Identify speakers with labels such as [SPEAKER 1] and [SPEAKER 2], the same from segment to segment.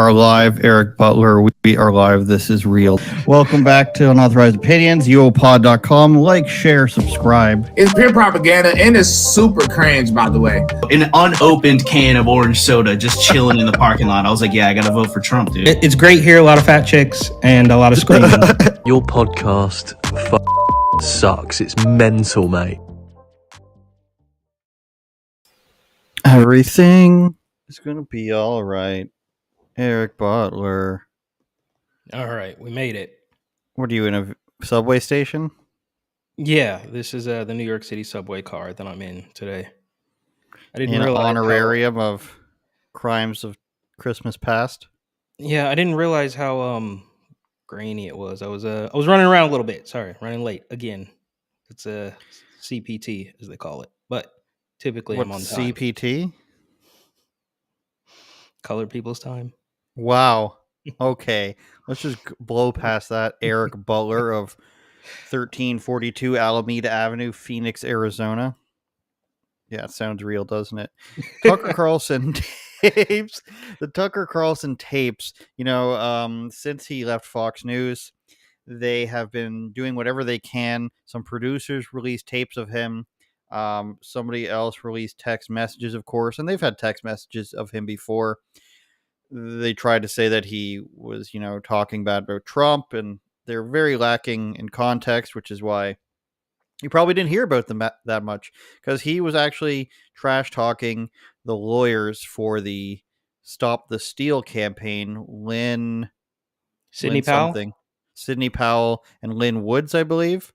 [SPEAKER 1] are live. Eric Butler, we are live. This is real. Welcome back to Unauthorized Opinions, uopod.com. Like, share, subscribe.
[SPEAKER 2] It's pure propaganda and it's super cringe, by the way.
[SPEAKER 3] An unopened can of orange soda just chilling in the parking lot. I was like, yeah, I gotta vote for Trump, dude.
[SPEAKER 4] It's great here, a lot of fat chicks and a lot of screaming.
[SPEAKER 5] Your podcast sucks. It's mental, mate.
[SPEAKER 1] Everything is going to be all right. Eric Butler.
[SPEAKER 4] All right, we made it.
[SPEAKER 1] What are you, in a subway station?
[SPEAKER 4] Yeah, this is the New York City subway car that I'm in today. I didn't
[SPEAKER 1] In
[SPEAKER 4] realize
[SPEAKER 1] honorarium of crimes of Christmas past?
[SPEAKER 4] Yeah, I didn't realize how grainy it was. I was running around a little bit. Sorry, running late again. It's a CPT as they call it, but typically I'm on time.
[SPEAKER 1] CPT?
[SPEAKER 4] Colored people's time.
[SPEAKER 1] Wow. Okay. Let's just blow past that. Eric Butler of 1342 Alameda Avenue, Phoenix, Arizona. Yeah, it sounds real, doesn't it? Tucker Carlson tapes. The Tucker Carlson tapes, since he left Fox News, they have been doing whatever they can. Some producers released tapes of him. Somebody else released text messages, of course, and they've had text messages of him before. They tried to say that he was, talking bad about Trump, and they're very lacking in context, which is why you probably didn't hear about them that much, because he was actually trash talking the lawyers for the Stop the Steal campaign,
[SPEAKER 4] Sidney
[SPEAKER 1] Powell and Lynn Woods, I believe.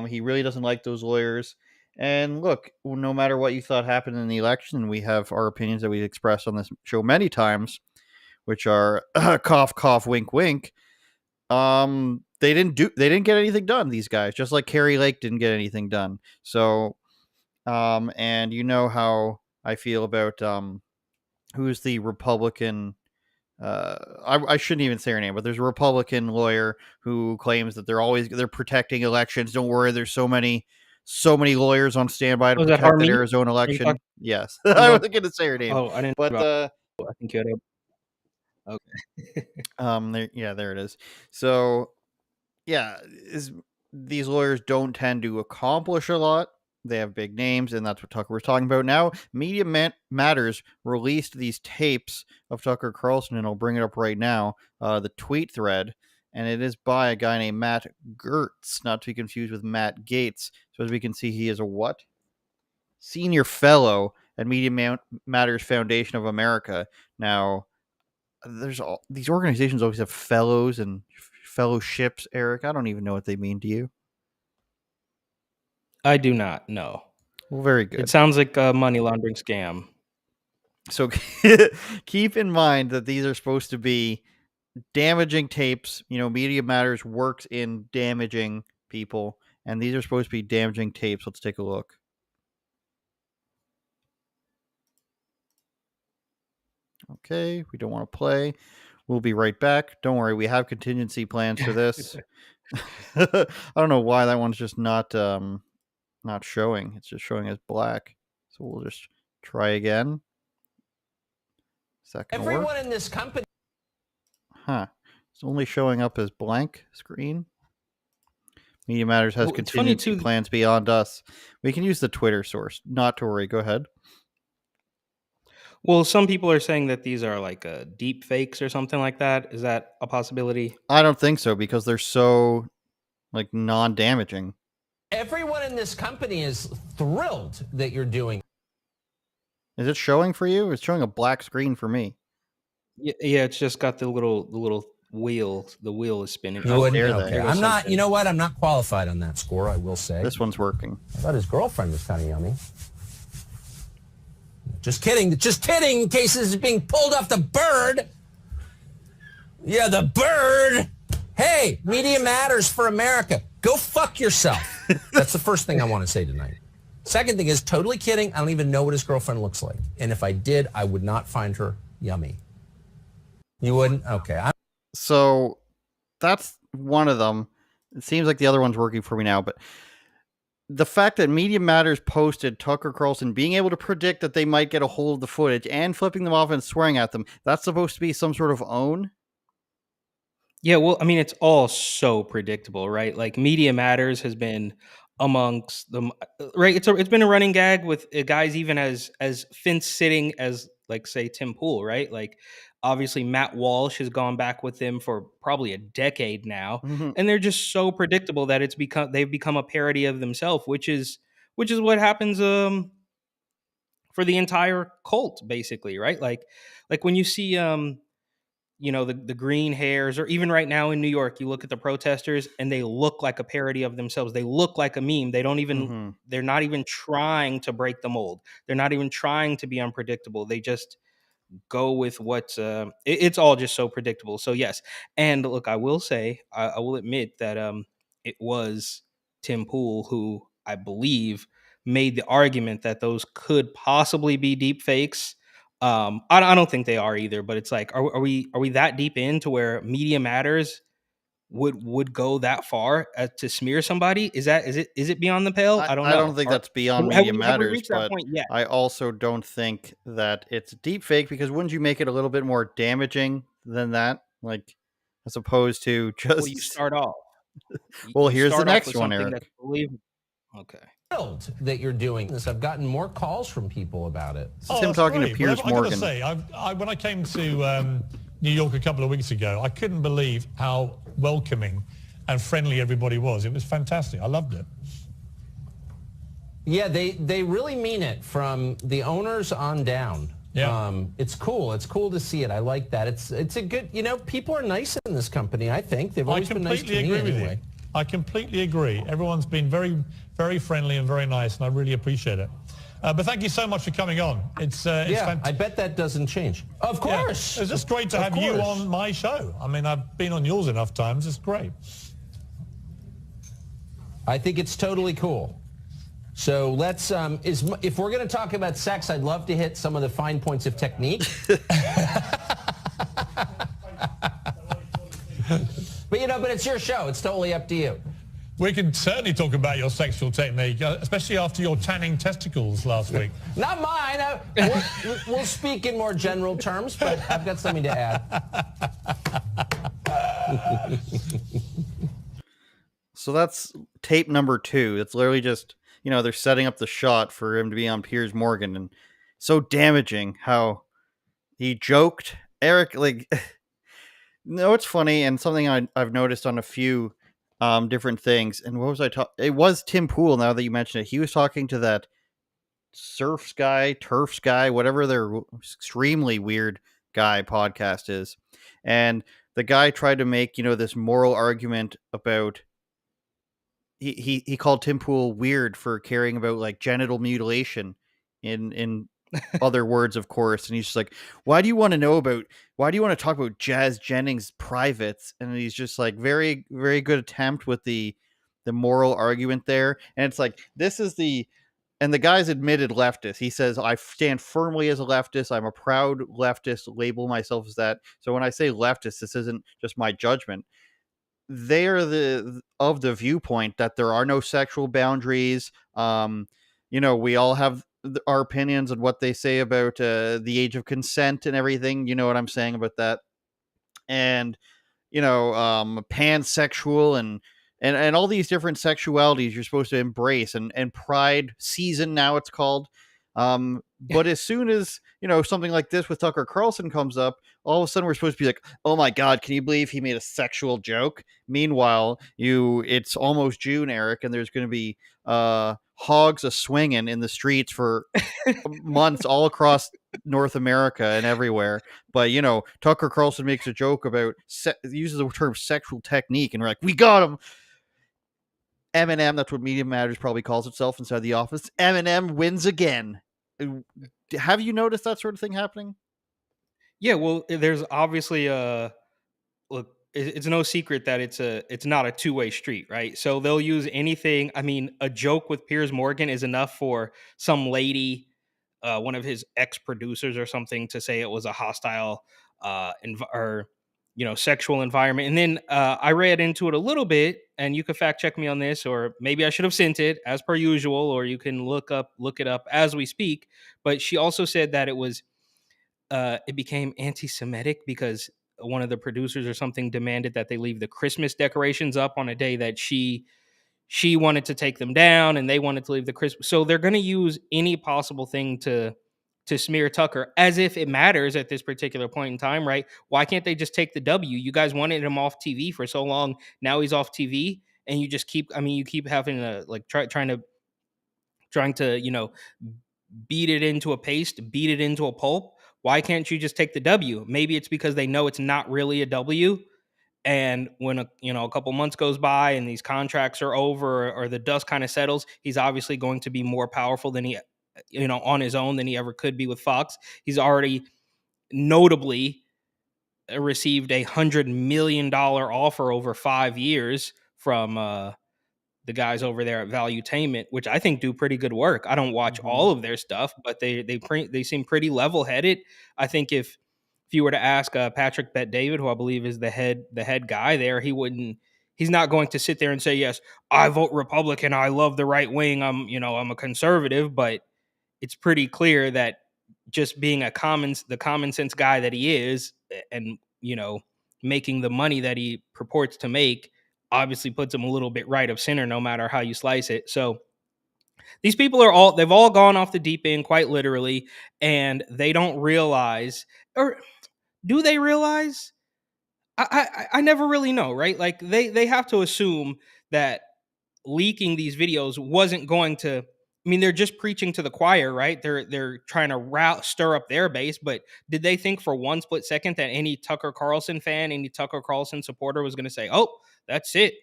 [SPEAKER 1] He really doesn't like those lawyers. And look, no matter what you thought happened in the election, we have our opinions that we expressed on this show many times, which are cough, cough, wink, wink. They didn't get anything done, these guys, just like Carrie Lake didn't get anything done. So, and you know how I feel about who's the Republican. I shouldn't even say her name, but there's a Republican lawyer who claims that they're protecting elections. Don't worry, there's so many lawyers on standby to protect the Arizona election. Yes, I wasn't going to say her name.
[SPEAKER 4] Oh, I didn't.
[SPEAKER 1] But
[SPEAKER 4] I think you had a.
[SPEAKER 1] Okay. There it is. So, yeah, these lawyers don't tend to accomplish a lot. They have big names, and that's what Tucker was talking about. Now, Media Matters released these tapes of Tucker Carlson, and I'll bring it up right now, the tweet thread, and it is by a guy named Matt Gertz, not to be confused with Matt Gaetz. So as we can see, he is a what? Senior fellow at Media Matters Foundation of America. Now, these organizations always have fellows and fellowships, Eric. I don't even know what they mean to you.
[SPEAKER 4] I do not know.
[SPEAKER 1] Well, very good.
[SPEAKER 4] It sounds like a money laundering scam.
[SPEAKER 1] So keep in mind that these are supposed to be damaging tapes. Media Matters works in damaging people, and these are supposed to be damaging tapes. Let's take a look. Okay, we don't want to play. We'll be right back. Don't worry, we have contingency plans for this. I don't know why that one's just not showing. It's just showing as black. So we'll just try again. Is that gonna
[SPEAKER 6] Everyone
[SPEAKER 1] work?
[SPEAKER 6] in this company.
[SPEAKER 1] Huh. It's only showing up as blank screen. Media Matters has contingency plans beyond us. We can use the Twitter source. Not to worry. Go ahead.
[SPEAKER 4] Well, some people are saying that these are like deep fakes or something like that. Is that a possibility?
[SPEAKER 1] I don't think so, because they're so non-damaging.
[SPEAKER 6] Everyone in this company is thrilled that you're doing.
[SPEAKER 1] Is it showing for you? It's showing a black screen for me.
[SPEAKER 4] Yeah, it's just got the little wheel. The wheel is spinning.
[SPEAKER 6] Okay. I'm not. You know what? I'm not qualified on that score, I will say.
[SPEAKER 1] This one's working.
[SPEAKER 6] I thought his girlfriend was kind of yummy. Just kidding. Just kidding. In case this is being pulled off the bird. Yeah, the bird. Hey, Media Matters for America. Go fuck yourself. That's the first thing I want to say tonight. Second thing is, totally kidding. I don't even know what his girlfriend looks like. And if I did, I would not find her yummy. You wouldn't? Okay.
[SPEAKER 1] So that's one of them. It seems like the other one's working for me now, but the fact that Media Matters posted Tucker Carlson being able to predict that they might get a hold of the footage and flipping them off and swearing at them, that's supposed to be some sort of own?
[SPEAKER 4] Yeah, well, I mean, it's all so predictable, right? Like Media Matters has been amongst them, right? It's been a running gag with guys even as fence sitting as like say Tim Pool, right? Like obviously Matt Walsh has gone back with them for probably a decade now,
[SPEAKER 1] Mhm.
[SPEAKER 4] and they're just so predictable that they've become a parody of themselves, which is what happens for the entire cult basically, right? Like when you see the green hairs, or even right now in New York, you look at the protesters and they look like a parody of themselves. They look like a meme.
[SPEAKER 1] Mhm.
[SPEAKER 4] They're not even trying to break the mold. They're not even trying to be unpredictable. They just go with it's all just so predictable. So yes. And look, I will say, I will admit that it was Tim Pool who I believe made the argument that those could possibly be deep fakes. I don't think they are either, but it's like, are we that deep into where Media Matters would go that far to smear somebody? Is it beyond the pale? I don't
[SPEAKER 1] I don't
[SPEAKER 4] know.
[SPEAKER 1] think that's beyond
[SPEAKER 4] Have
[SPEAKER 1] Media
[SPEAKER 4] we
[SPEAKER 1] Matters,
[SPEAKER 4] reached that
[SPEAKER 1] but
[SPEAKER 4] point yet?
[SPEAKER 1] I also don't think that it's deep fake, because wouldn't you make it a little bit more damaging than that? Like, as opposed to
[SPEAKER 4] Well, you
[SPEAKER 1] just,
[SPEAKER 4] start off.
[SPEAKER 1] well,
[SPEAKER 4] You
[SPEAKER 1] here's the
[SPEAKER 4] start off
[SPEAKER 1] next
[SPEAKER 4] with
[SPEAKER 1] one,
[SPEAKER 4] something
[SPEAKER 1] Eric.
[SPEAKER 4] that's believable. Okay.
[SPEAKER 6] Thrilled that you're doing this. I've gotten more calls from people about it.
[SPEAKER 1] This is him talking to Piers
[SPEAKER 7] I got
[SPEAKER 1] Morgan.
[SPEAKER 7] to say, when I came to New York a couple of weeks ago, I couldn't believe how welcoming and friendly everybody was. It was fantastic. I loved it.
[SPEAKER 6] Yeah, they really mean it from the owners on down.
[SPEAKER 7] Yeah.
[SPEAKER 6] It's cool. It's cool to see it. I like that. It's a good, people are nice in this company, I think. They've always been nice to me anyway.
[SPEAKER 7] I completely agree. Everyone's been very, very friendly and very nice, and I really appreciate it. But thank you so much for coming on. It's fantastic.
[SPEAKER 6] I bet that doesn't change. Of course.
[SPEAKER 7] Yeah. It's just great to have you on my show. I mean, I've been on yours enough times. It's great.
[SPEAKER 6] I think it's totally cool. So let's, if we're going to talk about sex, I'd love to hit some of the fine points of technique. But it's your show. It's totally up to you.
[SPEAKER 7] We can certainly talk about your sexual technique, especially after your tanning testicles last week.
[SPEAKER 6] Not mine. We'll speak in more general terms, but I've got something to add.
[SPEAKER 1] So that's tape number 2. That's literally just, they're setting up the shot for him to be on Piers Morgan, and so damaging how he joked. Eric, like, no, it's funny, and something I've noticed on a few different things. And what was I talking? It was Tim Pool, now that you mention it. He was talking to that turfs guy, whatever their extremely weird guy podcast is. And the guy tried to make, this moral argument about, he called Tim Pool weird for caring about like genital mutilation in other words, of course. And he's just like, why do you want to talk about Jazz Jennings' privates? And he's just like, very, very good attempt with the moral argument there. And it's like, and the guy's admitted leftist. He says, I stand firmly as a leftist. I'm a proud leftist, label myself as that. So when I say leftist, this isn't just my judgment. They are of the viewpoint that there are no sexual boundaries. We all have our opinions on what they say about the age of consent and everything. You know what I'm saying about that? And pansexual and all these different sexualities you're supposed to embrace, and Pride season now it's called. But as soon as something like this with Tucker Carlson comes up, all of a sudden we're supposed to be like, oh my god, can you believe he made a sexual joke? Meanwhile, it's almost June, Eric, and there's going to be hogs a swinging in the streets for months all across North America and everywhere. But Tucker Carlson makes a joke about uses the term sexual technique, and we're like, we got him. Eminem, that's what Media Matters probably calls itself inside the office. Eminem wins again. Have you noticed that sort of thing happening?
[SPEAKER 4] Yeah, well, there's obviously look, it's no secret that it's not a two-way street, right? So they'll use anything. I mean, a joke with Piers Morgan is enough for some lady, one of his ex-producers or something, to say it was a hostile or sexual environment. And then I read into it a little bit, and you could fact check me on this, or maybe I should have sent it as per usual, or you can look it up as we speak. But she also said that it became anti-Semitic because one of the producers or something demanded that they leave the Christmas decorations up on a day that she wanted to take them down, and they wanted to leave the Christmas. So they're going to use any possible thing to smear Tucker, as if it matters at this particular point in time, right? Why can't they just take the W? You guys wanted him off TV for so long. Now he's off TV, and you just keep. I mean, you keep having to like trying to beat it into a paste, beat it into a pulp. Why can't you just take the W? Maybe it's because they know it's not really a W. And when a couple months goes by and these contracts are over, or the dust kind of settles, he's obviously going to be more powerful than he on his own than he ever could be with Fox. He's already notably received $100 million offer over 5 years from the guys over there at Valuetainment, which I think do pretty good work. I don't watch all of their stuff, but they seem pretty level headed. I think if you were to ask Patrick Bet David, who I believe is the head guy there, he's not going to sit there and say, yes, I vote Republican, I love the right wing, I'm a conservative. But it's pretty clear that just being the common sense guy that he is, and making the money that he purports to make, obviously puts him a little bit right of center, no matter how you slice it. So these people they've all gone off the deep end, quite literally, and they don't realize, or do they realize? I never really know, right? Like they have to assume that leaking these videos wasn't going to. I mean, they're just preaching to the choir, right? They're trying to stir up their base. But did they think for one split second that any Tucker Carlson fan, any Tucker Carlson supporter was going to say, "Oh, that's it.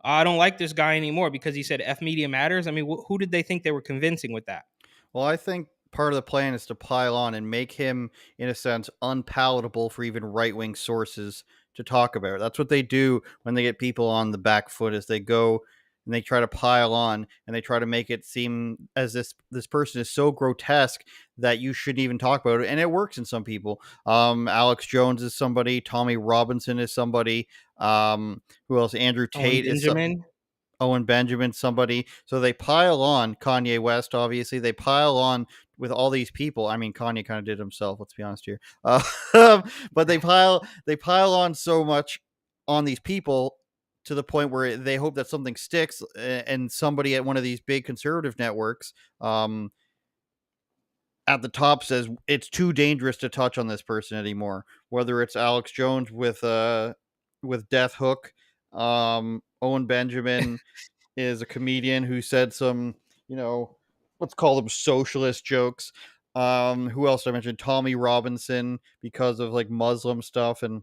[SPEAKER 4] I don't like this guy anymore because he said F Media Matters"? I mean, who did they think they were convincing with that?
[SPEAKER 1] Well, I think part of the plan is to pile on and make him, in a sense, unpalatable for even right wing sources to talk about. That's what they do when they get people on the back foot, is they go and they try to pile on and they try to make it seem as this person is so grotesque that you shouldn't even talk about it. And it works in some people. Alex Jones is somebody. Tommy Robinson is somebody. Who else? Andrew
[SPEAKER 4] Owen
[SPEAKER 1] Tate is
[SPEAKER 4] Benjamin.
[SPEAKER 1] Owen Benjamin, somebody. So they pile on Kanye West, obviously. They pile on with all these people. I mean, Kanye kind of did himself, let's be honest here. But they pile on so much on these people to the point where they hope that something sticks, and somebody at one of these big conservative networks at the top says it's too dangerous to touch on this person anymore. Whether it's Alex Jones with Death Hook, Owen Benjamin is a comedian who said some, let's call them socialist jokes. Who else did I mention? Tommy Robinson, because of like Muslim stuff, and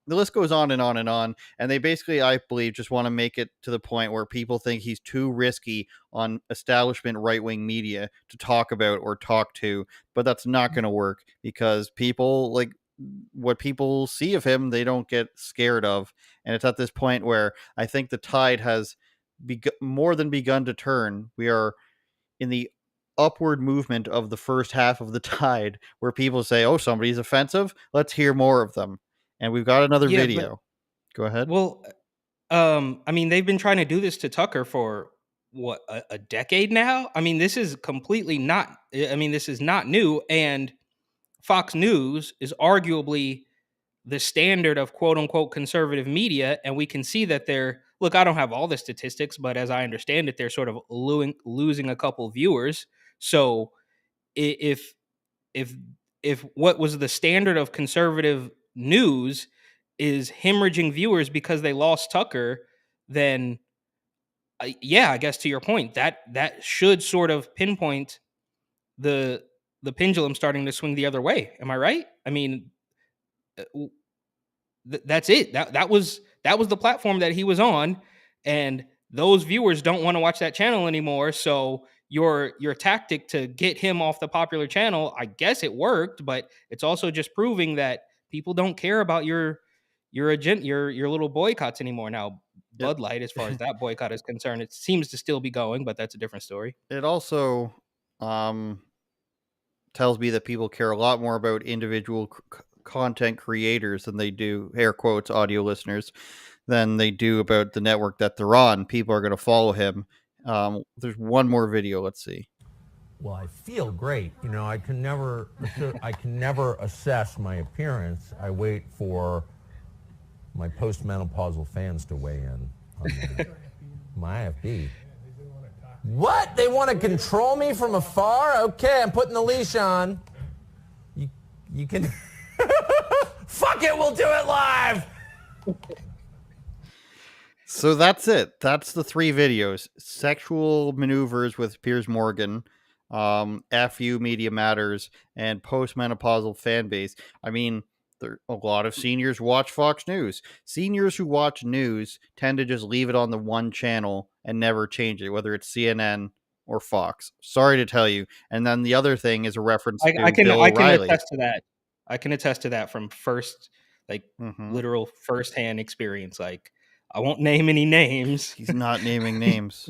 [SPEAKER 1] the list goes on and on and on. And they basically, I believe, just want to make it to the point where people think he's too risky on establishment right wing media to talk about or talk to. But that's not going to work, because people like what people see of him, they don't get scared of. And it's at this point where I think the tide has more than begun to turn. We are in the upward movement of the first half of the tide, where people say, oh, somebody's offensive, let's hear more of them. And we've got another
[SPEAKER 4] Yeah, but
[SPEAKER 1] video. Go ahead.
[SPEAKER 4] well, I mean, they've been trying to do this to Tucker for what, a decade now. I mean, this is completely not. I mean, this is not new, and Fox News is arguably the standard of quote unquote conservative media, and we can see that they're. Look, I don't have all the statistics, but as I understand it, they're sort of losing a couple viewers. So if if if what was the standard of conservative news is hemorrhaging viewers because they lost Tucker, then yeah, I guess to your point, that should sort of pinpoint the pendulum starting to swing the other way. Am I right? I mean, that's it. That was the platform that he was on, and those viewers don't want to watch that channel anymore. So your tactic to get him off the popular channel, I guess it worked, but it's also just proving that people don't care about your agenda, your little boycotts anymore. Now,
[SPEAKER 1] Yep.
[SPEAKER 4] Bud Light, as far as that boycott is concerned, it seems to still be going, but that's a different story.
[SPEAKER 1] It also tells me that people care a lot more about individual content creators than they do, air quotes, audio listeners, than they do about the network that they're on. People are going to follow him. There's one more video. Let's see.
[SPEAKER 8] Well, I feel great. You know, I can never assess my appearance. I wait for my postmenopausal fans to weigh in on that. My IFB. What? They want to control me from afar? Okay, I'm putting the leash on. You can... Fuck it, we'll do it live!
[SPEAKER 1] So that's it. That's the 3 videos. Sexual maneuvers with Piers Morgan, FU Media Matters, and postmenopausal fan base. I mean, a lot of seniors watch Fox News. Seniors who watch news tend to just leave it on the one channel and never change it, whether it's CNN or Fox. Sorry to tell you. And then the other thing is a reference to Bill O'Reilly.
[SPEAKER 4] Attest to that. I can attest to that from literal firsthand experience. Like, I won't name any names.
[SPEAKER 1] He's not naming names.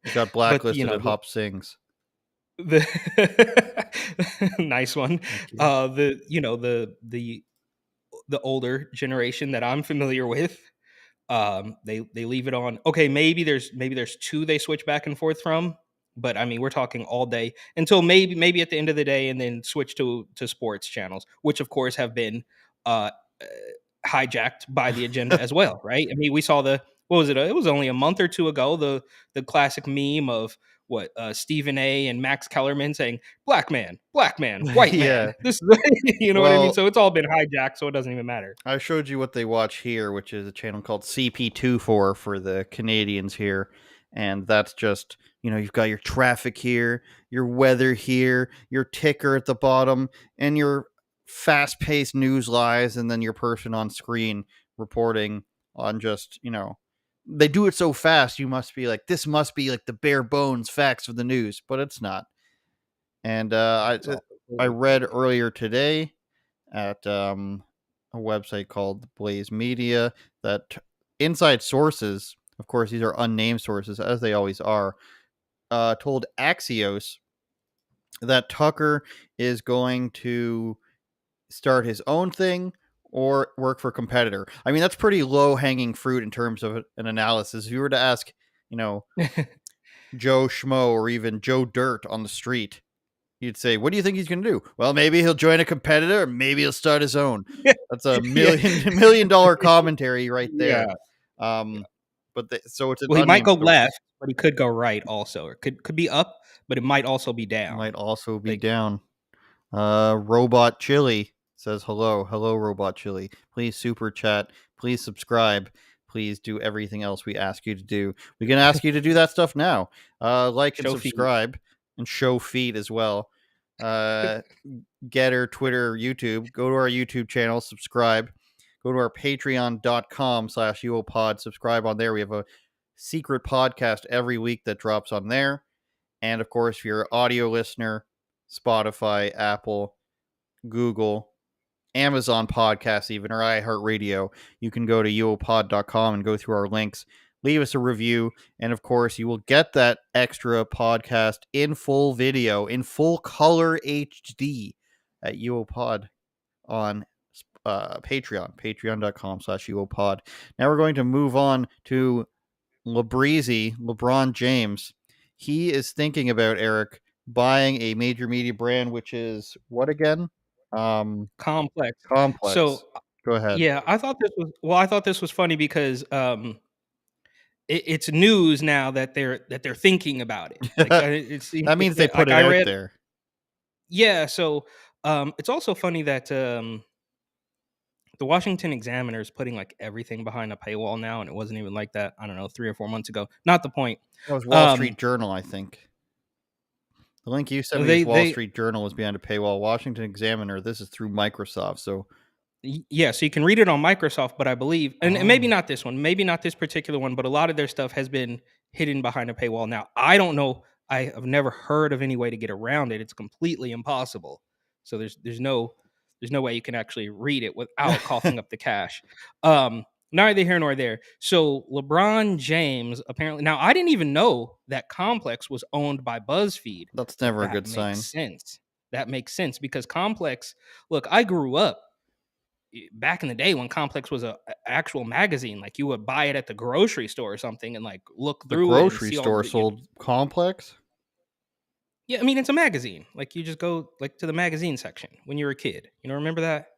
[SPEAKER 1] He got blacklisted at Hop Sings.
[SPEAKER 4] The nice one. The older generation that I'm familiar with, they leave it on. Okay, maybe there's 2 they switch back and forth from, but I mean, we're talking all day until maybe at the end of the day, and then switch to sports channels, which of course have been hijacked by the agenda as well, right? I mean, we saw what was it? It was only a month or 2 ago, the classic meme of Stephen A. and Max Kellerman saying black man, white man. This is what I mean? So it's all been hijacked, so it doesn't even matter.
[SPEAKER 1] I showed you what they watch here, which is a channel called CP24 for the Canadians here. And that's just, you've got your traffic here, your weather here, your ticker at the bottom, and your fast-paced news lies, and then your person on screen reporting on just, they do it so fast, you must be like, this must be like the bare bones facts of the news, but it's not. And I read earlier today at a website called Blaze Media that inside sources, of course, these are unnamed sources, as they always are, told Axios that Tucker is going to start his own thing or work for a competitor. I mean, that's pretty low-hanging fruit in terms of an analysis. If you were to ask, Joe Schmo or even Joe Dirt on the street, you'd say, what do you think he's going to do? Well, maybe he'll join a competitor, or maybe he'll start his own. That's a $1 million commentary right there.
[SPEAKER 4] Yeah.
[SPEAKER 1] So it's
[SPEAKER 4] he might go left, but he could go right also. Or could be up, but it might also be down.
[SPEAKER 1] Might also be down. Robot Chili says hello Robot Chili, please super chat, please subscribe, please do everything else we ask you to do. We can ask you to do that stuff now. Like and subscribe and show feed as well. Getter, Twitter, YouTube. Go to our YouTube channel, subscribe. Go to our patreon.com/UOPod, subscribe on there. We have a secret podcast every week that drops on there. And of course, if you're an audio listener, Spotify, Apple, Google, Amazon Podcasts, even, or iHeartRadio, you can go to uopod.com and go through our links, leave us a review, and of course, you will get that extra podcast in full video, in full color HD at uopod on Patreon, patreon.com/uopod. Now we're going to move on to LeBron James. He is thinking about, Eric, buying a major media brand, which is what again?
[SPEAKER 4] Complex.
[SPEAKER 1] So go ahead.
[SPEAKER 4] Yeah, I thought this was funny because it's news now that they're thinking about it. Like,
[SPEAKER 1] that means they put it out there.
[SPEAKER 4] Yeah, so it's also funny that the Washington Examiner is putting like everything behind a paywall now, and it wasn't even like that, I don't know, 3 or 4 months ago. Not the point.
[SPEAKER 1] That was Wall Street Journal, I think. The link you sent me is Wall Street Journal is behind a paywall. Washington Examiner, this is through Microsoft. So
[SPEAKER 4] yeah, so you can read it on Microsoft, but I believe, and maybe not this one, maybe not this particular one, but a lot of their stuff has been hidden behind a paywall. Now, I don't know. I have never heard of any way to get around it. It's completely impossible. So there's no way you can actually read it without coughing up the cash. Neither here nor there. So LeBron James, apparently, now I didn't even know that Complex was owned by BuzzFeed.
[SPEAKER 1] That's never a good sign.
[SPEAKER 4] That makes sense because Complex, look, I grew up back in the day when Complex was a actual magazine, like you would buy it at the grocery store or something and like look
[SPEAKER 1] The
[SPEAKER 4] through it and
[SPEAKER 1] grocery
[SPEAKER 4] see all
[SPEAKER 1] store
[SPEAKER 4] the,
[SPEAKER 1] sold Complex.
[SPEAKER 4] yeah, I mean, it's a magazine. Like you just go like to the magazine section when you were a kid. Remember that?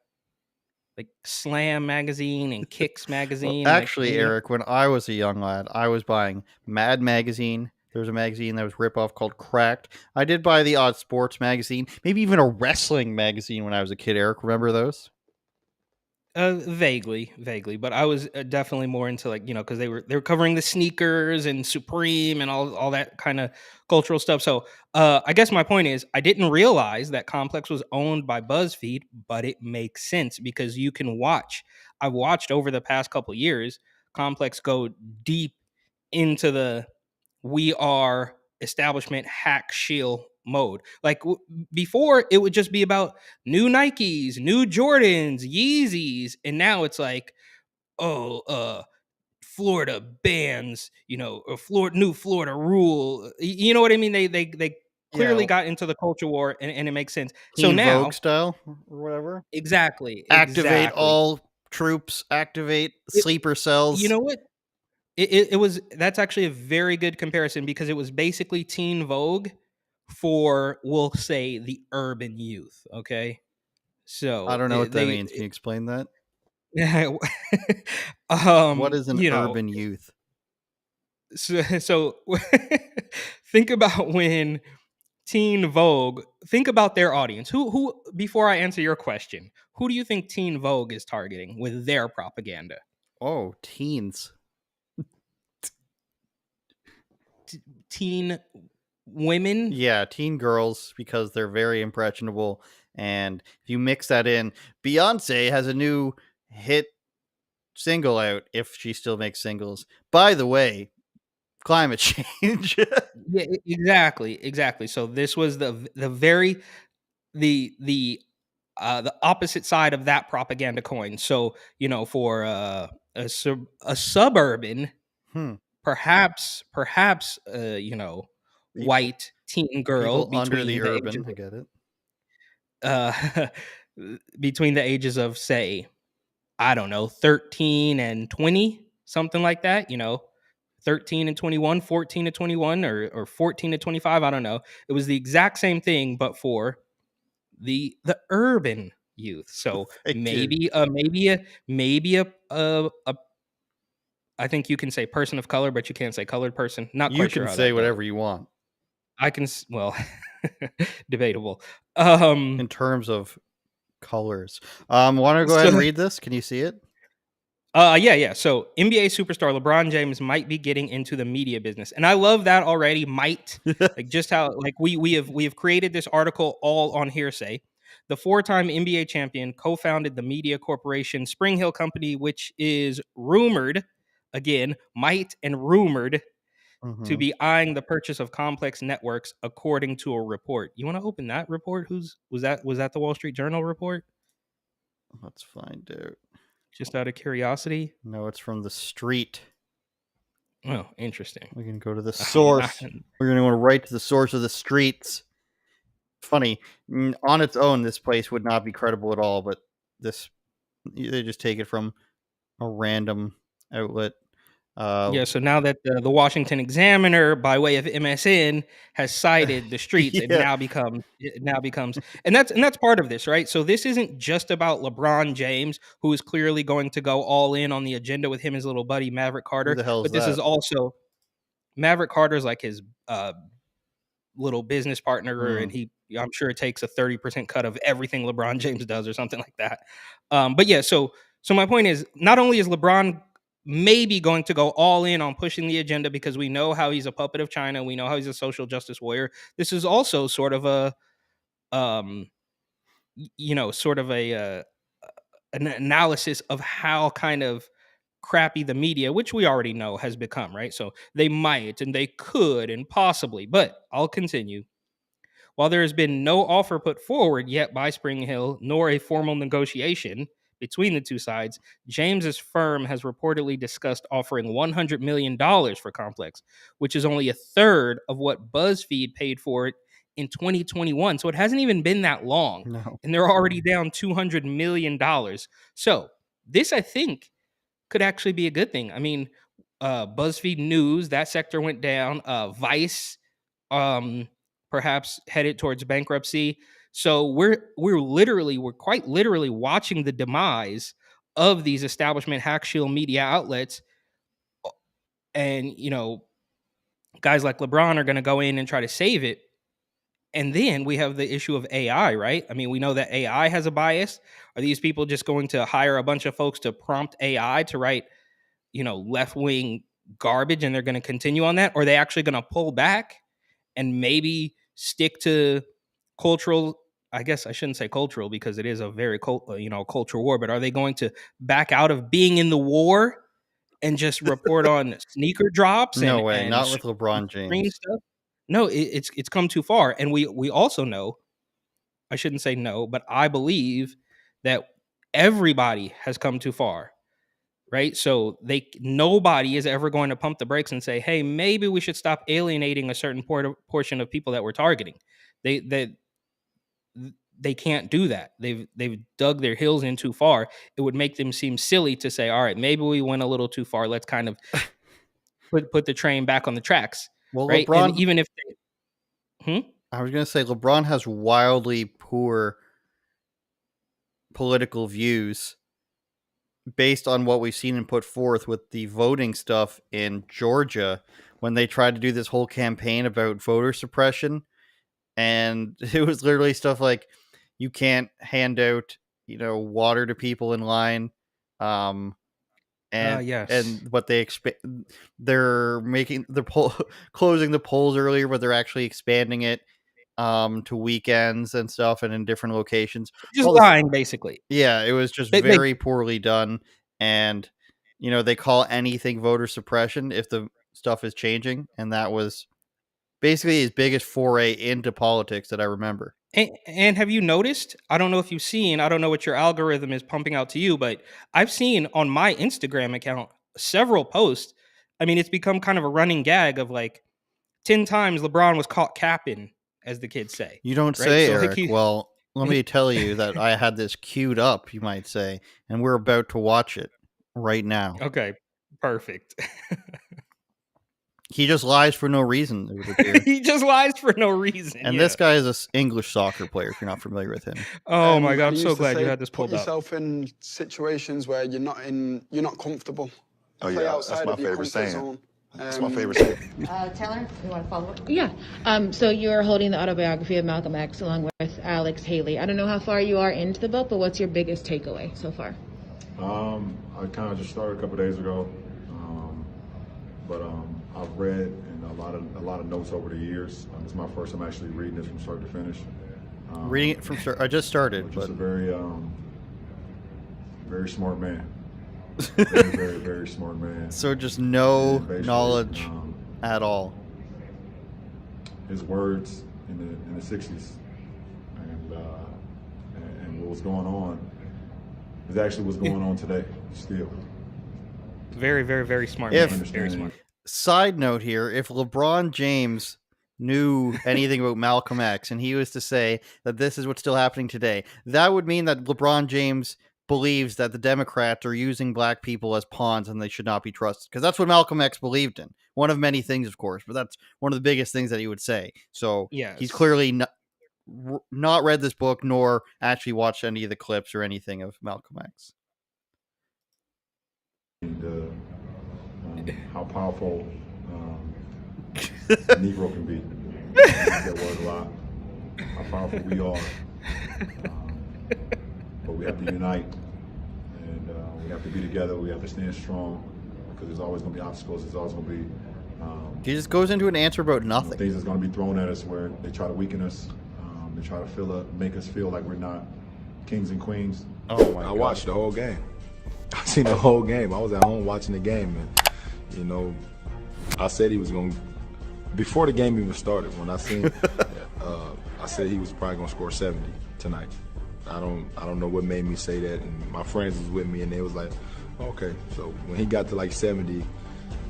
[SPEAKER 4] Like Slam magazine and Kicks
[SPEAKER 1] Well,
[SPEAKER 4] magazine. Like
[SPEAKER 1] actually, Eric, when I was a young lad, I was buying Mad Magazine. There was a magazine that was rip-off called Cracked. I did buy the odd sports magazine, maybe even a wrestling magazine when I was a kid. Eric, remember those?
[SPEAKER 4] Vaguely, but I was definitely more into like because they were covering the sneakers and Supreme and all that kind of cultural stuff. So I guess my point is I didn't realize that Complex was owned by BuzzFeed, but it makes sense because you can watch. I've watched over the past couple years Complex go deep into the we are establishment hack shield mode. Like before, it would just be about new Nikes, new Jordans, Yeezys, and now it's like, oh, Florida bans, a new Florida rule. You know what I mean? They clearly
[SPEAKER 1] Yeah,
[SPEAKER 4] got into the culture war, and it makes sense. So
[SPEAKER 1] Teen Vogue
[SPEAKER 4] now,
[SPEAKER 1] style or whatever.
[SPEAKER 4] exactly,
[SPEAKER 1] Activate
[SPEAKER 4] exactly.
[SPEAKER 1] all troops. Activate
[SPEAKER 4] It,
[SPEAKER 1] sleeper
[SPEAKER 4] you
[SPEAKER 1] cells.
[SPEAKER 4] know what? It was that's actually a very good comparison because it was basically Teen Vogue for, we'll say, the urban youth. Okay,
[SPEAKER 1] I
[SPEAKER 4] so
[SPEAKER 1] don't know what that means. Can you explain that? What is an
[SPEAKER 4] you know,
[SPEAKER 1] urban youth?
[SPEAKER 4] so think about when Teen Vogue. Think about their audience. Who? Before I answer your question, who do you think Teen Vogue is targeting with their propaganda?
[SPEAKER 1] Oh, teens.
[SPEAKER 4] Teen women.
[SPEAKER 1] Yeah, teen girls because they're very impressionable. And if you mix that in, Beyonce has a new hit single out if she still makes singles. By the way, climate change.
[SPEAKER 4] Yeah, exactly. So this was the very the opposite side of that propaganda coin. So for a suburban,
[SPEAKER 1] hmm.
[SPEAKER 4] perhaps
[SPEAKER 1] People
[SPEAKER 4] white teen girl
[SPEAKER 1] people under
[SPEAKER 4] between
[SPEAKER 1] the
[SPEAKER 4] the ages
[SPEAKER 1] urban, I get it.
[SPEAKER 4] uh between the ages of, say, I don't know, 13 and 20, something like that, 13 and 21, 14 to 21, or 14 to 25, I don't know. It was the exact same thing, but for the urban youth. So
[SPEAKER 1] Thank you.
[SPEAKER 4] maybe a I think you can say person of color, but you can't say colored person. Not
[SPEAKER 1] You
[SPEAKER 4] quite sure
[SPEAKER 1] can
[SPEAKER 4] how
[SPEAKER 1] say
[SPEAKER 4] that goes.
[SPEAKER 1] whatever you want
[SPEAKER 4] Well, debatable.
[SPEAKER 1] in terms of colors. Want to go ahead
[SPEAKER 4] So
[SPEAKER 1] and read this? Can you see it?
[SPEAKER 4] yeah. So NBA superstar LeBron James might be getting into the media business, and I love that already. Might, like, just how, like, we have created this article all on hearsay. The four-time NBA champion co-founded the media corporation Spring Hill Company, which is rumored, again, might and rumored to
[SPEAKER 1] Mhm.
[SPEAKER 4] be eyeing the purchase of Complex Networks, according to a report. You want to open that report? Was that the Wall Street Journal report?
[SPEAKER 1] Let's find out.
[SPEAKER 4] Just out of curiosity.
[SPEAKER 1] No, it's from the street.
[SPEAKER 4] Oh, interesting.
[SPEAKER 1] We can go to the
[SPEAKER 4] Not-
[SPEAKER 1] source. We're going to go right to the source of the streets. Funny, on its own, this place would not be credible at all, but they just take it from a random outlet.
[SPEAKER 4] Yeah, so now that the Washington Examiner, by way of MSN, has cited the streets,
[SPEAKER 1] yeah,
[SPEAKER 4] it now becomes, and that's part of this, right? So this isn't just about LeBron James, who is clearly going to go all in on the agenda with him, his little buddy Maverick
[SPEAKER 1] who
[SPEAKER 4] Carter,
[SPEAKER 1] the hell is
[SPEAKER 4] but this is
[SPEAKER 1] that?
[SPEAKER 4] also Maverick Carter's like his little business partner,
[SPEAKER 1] Hmm.
[SPEAKER 4] and I'm sure it takes a 30% cut of everything LeBron James does or something like that. But yeah, so my point is, not only is LeBron maybe going to go all in on pushing the agenda because we know how he's a puppet of China, we know how he's a social justice warrior. This is also sort of a um sort of an analysis of how kind of crappy the media, which we already know has become, right? So they might and they could and possibly, but I'll continue. While there has been no offer put forward yet by Spring Hill, nor a formal negotiation between the two sides, James's firm has reportedly discussed offering $100 million for Complex, which is only a third of what BuzzFeed paid for it in 2021. So it hasn't even been that long.
[SPEAKER 1] No.
[SPEAKER 4] And they're already down $200 million. So this, I think, could actually be a good thing. I mean, BuzzFeed News, that sector went down. Vice, perhaps headed towards bankruptcy. So we're quite literally watching the demise of these establishment hack shield media outlets. And, guys like LeBron are going to go in and try to save it. And then we have the issue of AI, right? I mean, we know that AI has a bias. Are these people just going to hire a bunch of folks to prompt AI to write, left-wing garbage, and they're going to continue on that? Or are they actually going to pull back and maybe stick to cultural? I guess I shouldn't say cultural because it is a very cultural war, but are they going to back out of being in the war and just report on sneaker drops
[SPEAKER 1] No way,
[SPEAKER 4] and
[SPEAKER 1] not with LeBron
[SPEAKER 4] screen
[SPEAKER 1] James.
[SPEAKER 4] stuff? No, it's come too far. And we also know, I shouldn't say no, but I believe that everybody has come too far, right? So nobody is ever going to pump the brakes and say, hey, maybe we should stop alienating a certain portion of people that we're targeting. They can't do that. They've dug their heels in too far. It would make them seem silly to say, all right, maybe we went a little too far. Let's kind of put the train back on the tracks.
[SPEAKER 1] Well,
[SPEAKER 4] right?
[SPEAKER 1] LeBron,
[SPEAKER 4] And even if
[SPEAKER 1] I was going to say LeBron has wildly poor political views based on what we've seen and put forth with the voting stuff in Georgia when they tried to do this whole campaign about voter suppression. And it was literally stuff like you can't hand out, water to people in line.
[SPEAKER 4] yes.
[SPEAKER 1] And what they're making closing the polls earlier, but they're actually expanding it to weekends and stuff and in different locations.
[SPEAKER 4] Just lying, basically.
[SPEAKER 1] Yeah, it was just very poorly done. And, they call anything voter suppression if the stuff is changing. And that was basically his biggest foray into politics that I remember.
[SPEAKER 4] And have you noticed? I don't know if you've seen, I don't know what your algorithm is pumping out to you, but I've seen on my Instagram account several posts. I mean, it's become kind of a running gag of like 10 times LeBron was caught capping, as the kids say.
[SPEAKER 1] You don't
[SPEAKER 4] right?
[SPEAKER 1] say,
[SPEAKER 4] So,
[SPEAKER 1] Eric. Well, let me tell you that I had this queued up, you might say, and we're about to watch it right now.
[SPEAKER 4] Okay, perfect.
[SPEAKER 1] He just lies for no reason. It would appear.
[SPEAKER 4] He just lies for no reason.
[SPEAKER 1] And this guy is an English soccer player, if you're not familiar with him.
[SPEAKER 4] Oh my God, I'm
[SPEAKER 9] you
[SPEAKER 4] so
[SPEAKER 9] used to
[SPEAKER 4] glad you
[SPEAKER 9] say,
[SPEAKER 4] had this pulled
[SPEAKER 9] Put
[SPEAKER 4] up.
[SPEAKER 9] yourself in situations where you're not comfortable.
[SPEAKER 10] Oh
[SPEAKER 9] Play
[SPEAKER 10] yeah,
[SPEAKER 9] outside
[SPEAKER 10] that's my
[SPEAKER 9] of your
[SPEAKER 10] favorite
[SPEAKER 9] comfort
[SPEAKER 10] saying.
[SPEAKER 9] zone.
[SPEAKER 10] That's my favorite saying.
[SPEAKER 11] Taylor, you want to follow up? Yeah. So you're holding the autobiography of Malcolm X along with Alex Haley. I don't know how far you are into the book, but what's your biggest takeaway so far?
[SPEAKER 12] I kind of just started a couple days ago, but I've read and a lot of notes over the years. This is my first time actually reading this from start to finish.
[SPEAKER 1] Reading it from start, I just started,
[SPEAKER 12] Just
[SPEAKER 1] but
[SPEAKER 12] a very smart man. Very, very, very smart man.
[SPEAKER 1] So just no
[SPEAKER 12] And
[SPEAKER 1] knowledge at all.
[SPEAKER 12] His words in the 60s and what was going on is actually what's going on today still.
[SPEAKER 4] Very, very, very smart. Very smart.
[SPEAKER 1] Side note here, if LeBron James knew anything about Malcolm X and he was to say that this is what's still happening today, that would mean that LeBron James believes that the Democrats are using black people as pawns and they should not be trusted. Because that's what Malcolm X believed in. One of many things, of course, but that's one of the biggest things that he would say. So he's clearly not read this book nor actually watched any of the clips or anything of Malcolm X.
[SPEAKER 12] And, how powerful the Negro can be. I use that word a lot. How powerful we are. But we have to unite, and we have to be together. We have to stand strong because there's always going to be obstacles. There's always going to be.
[SPEAKER 1] He just goes into an answer about nothing.
[SPEAKER 12] Things that's going to be thrown at us where they try to weaken us. They try to make us feel like we're not kings and queens.
[SPEAKER 10] Oh my God. I watched the whole game. I seen the whole game. I was at home watching the game, and I said he was going to. Before the game even started, when I seen, I said he was probably going to score 70 tonight. I don't know what made me say that, and my friends was with me, and they was like, okay. So when he got to like 70,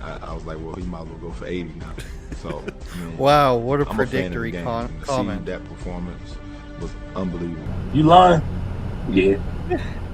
[SPEAKER 10] I was like, well, he might as well go for 80 now. So,
[SPEAKER 1] wow, what a
[SPEAKER 10] I'm a fan of the
[SPEAKER 1] predictory
[SPEAKER 10] game.
[SPEAKER 1] comment.
[SPEAKER 10] Seeing that performance was unbelievable.
[SPEAKER 13] You lying?
[SPEAKER 3] Yeah.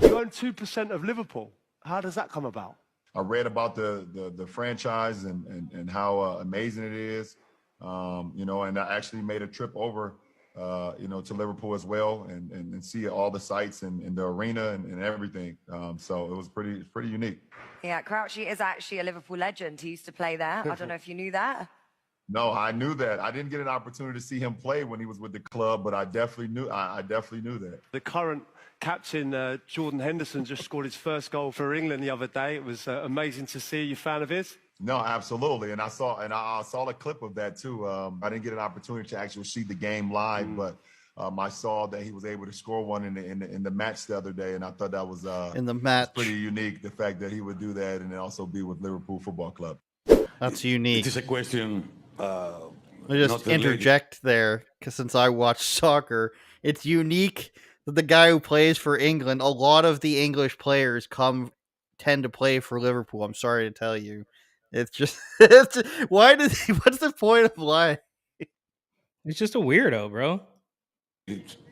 [SPEAKER 13] You own 2% of Liverpool. How does that come about?
[SPEAKER 12] I read about the franchise and how amazing it is, and I actually made a trip over, to Liverpool as well and see all the sights and the arena and everything. So it was pretty unique.
[SPEAKER 14] Yeah, Crouchy is actually a Liverpool legend. He used to play there. I don't know if you knew that.
[SPEAKER 12] No, I knew that. I didn't get an opportunity to see him play when he was with the club, but I definitely knew that.
[SPEAKER 13] The current captain, Jordan Henderson, just scored his first goal for England the other day. It was amazing to see. You a fan of his?
[SPEAKER 12] No, absolutely, and I saw a clip of that too. I didn't get an opportunity to actually see the game live, but I saw that he was able to score one in the match the other day, and I thought that was
[SPEAKER 1] in the match
[SPEAKER 12] pretty unique. The fact that he would do that and then also be with Liverpool Football Club.
[SPEAKER 1] That's unique.
[SPEAKER 15] It is a question.
[SPEAKER 1] I just interject there because since I watch soccer, it's unique that the guy who plays for England, a lot of the English players tend to play for Liverpool. I'm sorry to tell you. It's just what's the point of lying?
[SPEAKER 4] It's just a weirdo, bro.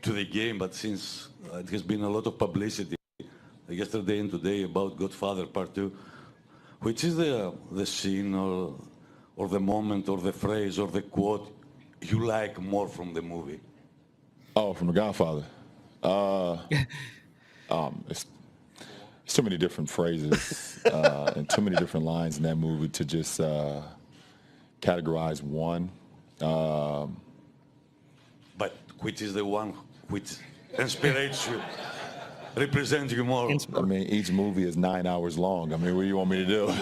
[SPEAKER 15] To the game, but since it has been a lot of publicity yesterday and today about Godfather Part 2, which is the scene or the moment or the phrase or the quote you like more from the movie?
[SPEAKER 10] Oh, from The Godfather. It's so many different phrases and too many different lines in that movie to just categorize one.
[SPEAKER 15] But which is the one which inspires you, represents you more?
[SPEAKER 10] I mean, each movie is 9 hours long. I mean, what do you want me to do?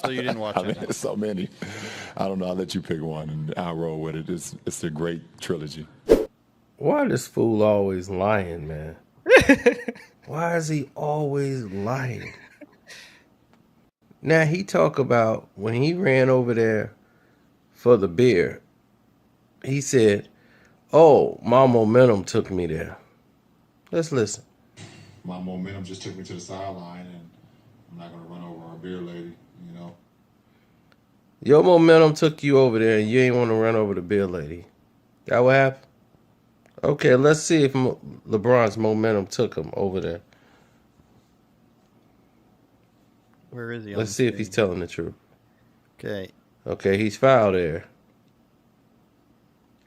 [SPEAKER 1] So you didn't watch
[SPEAKER 10] it? I mean, it's so many. I don't know. I'll let you pick one, and I'll roll with it. It's a great trilogy.
[SPEAKER 16] Why this fool always lying, man? Why is he always lying? Now, he talk about when he ran over there for the beer, he said, oh, my momentum took me there. Let's listen.
[SPEAKER 10] My momentum just took me to the sideline, and I'm not going to run over our beer lady, you know.
[SPEAKER 16] Your momentum took you over there, and you ain't want to run over the beer lady. That what happened? Okay, let's see if LeBron's momentum took him over there.
[SPEAKER 1] Where is he?
[SPEAKER 16] Let's see if he's telling the truth.
[SPEAKER 1] Okay.
[SPEAKER 16] Okay, he's fouled there.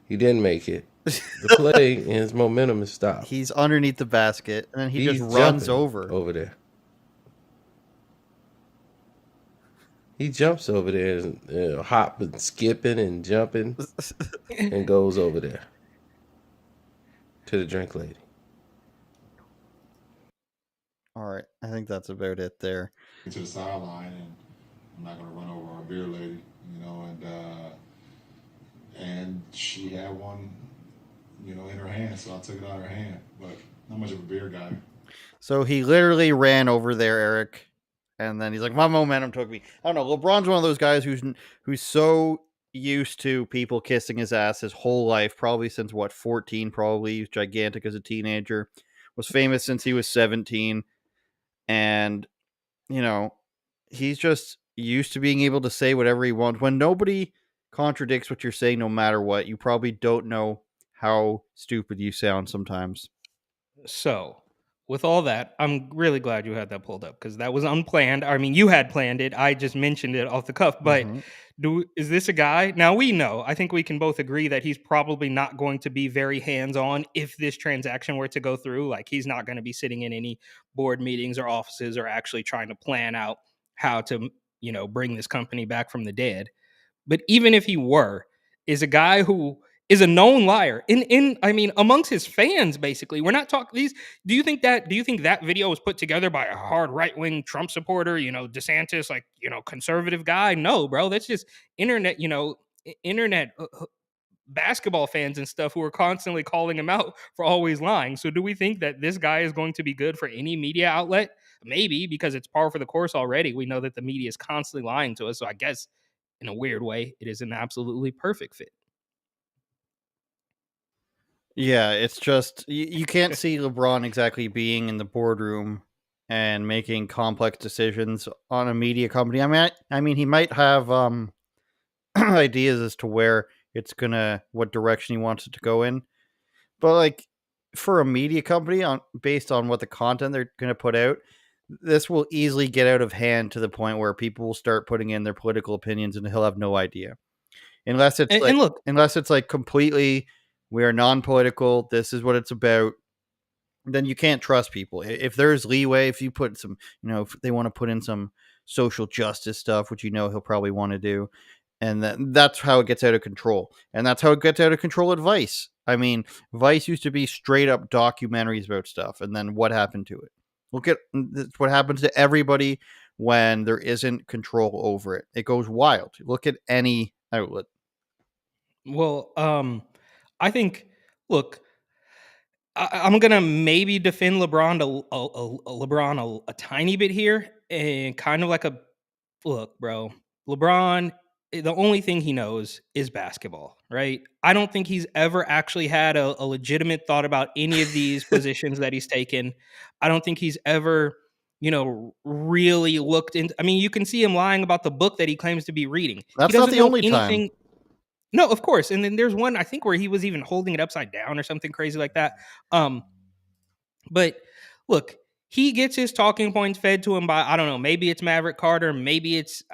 [SPEAKER 16] He didn't make it. The play and his momentum is stopped.
[SPEAKER 1] He's underneath the basket, and then he
[SPEAKER 16] He's
[SPEAKER 1] just runs
[SPEAKER 16] jumping over there. He jumps over there and hopping, skipping, and jumping, and goes over there to the drink lady.
[SPEAKER 1] All right, I think that's about it there.
[SPEAKER 10] To the sideline, and I'm not going to run over our beer lady, you know, and she had one, you know, in her hand, so I took it out of her hand, but not much of a beer guy.
[SPEAKER 1] So he literally ran over there, Eric, and then he's like, my momentum took me. I don't know. LeBron's one of those guys who's so used to people kissing his ass his whole life, probably since 14, probably. He was gigantic as a teenager, was famous since he was 17, and, you know, he's just used to being able to say whatever he wants. When nobody contradicts what you're saying, no matter what, you probably don't know how stupid you sound sometimes.
[SPEAKER 4] So, with all that, I'm really glad you had that pulled up because that was unplanned. I mean, you had planned it. I just mentioned it off the cuff. But is this a guy? Now, we know. I think we can both agree that he's probably not going to be very hands-on if this transaction were to go through. Like, he's not going to be sitting in any board meetings or offices or actually trying to plan out how to, you know, bring this company back from the dead. But even if he were, is a guy who is a known liar I mean, amongst his fans, basically. We're not talking these. Do you think that video was put together by a hard right-wing Trump supporter, you know, DeSantis, like, you know, conservative guy? No, bro. That's just internet, you know, internet basketball fans and stuff who are constantly calling him out for always lying. So do we think that this guy is going to be good for any media outlet? Maybe, because it's par for the course already. We know that the media is constantly lying to us. So I guess in a weird way, it is an absolutely perfect fit.
[SPEAKER 1] Yeah, it's just you can't see LeBron exactly being in the boardroom and making complex decisions on a media company. I mean, he might have ideas as to where it's gonna, what direction he wants it to go in, but like for a media company, on based on what the content they're gonna put out, this will easily get out of hand to the point where people will start putting in their political opinions, and he'll have no idea unless it's
[SPEAKER 4] And look,
[SPEAKER 1] completely, we are non-political. This is what it's about. Then you can't trust people. If there's leeway, if you put some, if they want to put in some social justice stuff, which he'll probably want to do, and that's how it gets out of control. And that's how it gets out of control at Vice. I mean, Vice used to be straight up documentaries about stuff, and then what happened to it? Look at what happens to everybody when there isn't control over it. It goes wild. Look at any outlet.
[SPEAKER 4] well, I think, look, I'm gonna maybe defend LeBron a tiny bit here, and kind of like a look, bro. LeBron, the only thing he knows is basketball, right? I don't think he's ever actually had a legitimate thought about any of these positions that he's taken. I don't think he's ever, really looked into. I mean, you can see him lying about the book that he claims to be reading. He
[SPEAKER 1] That's not
[SPEAKER 4] doesn't
[SPEAKER 1] the
[SPEAKER 4] know
[SPEAKER 1] only time.
[SPEAKER 4] anything. No, of course. And then there's one I think where he was even holding it upside down or something crazy like that. But look, he gets his talking points fed to him by, I don't know, maybe it's Maverick Carter, maybe it's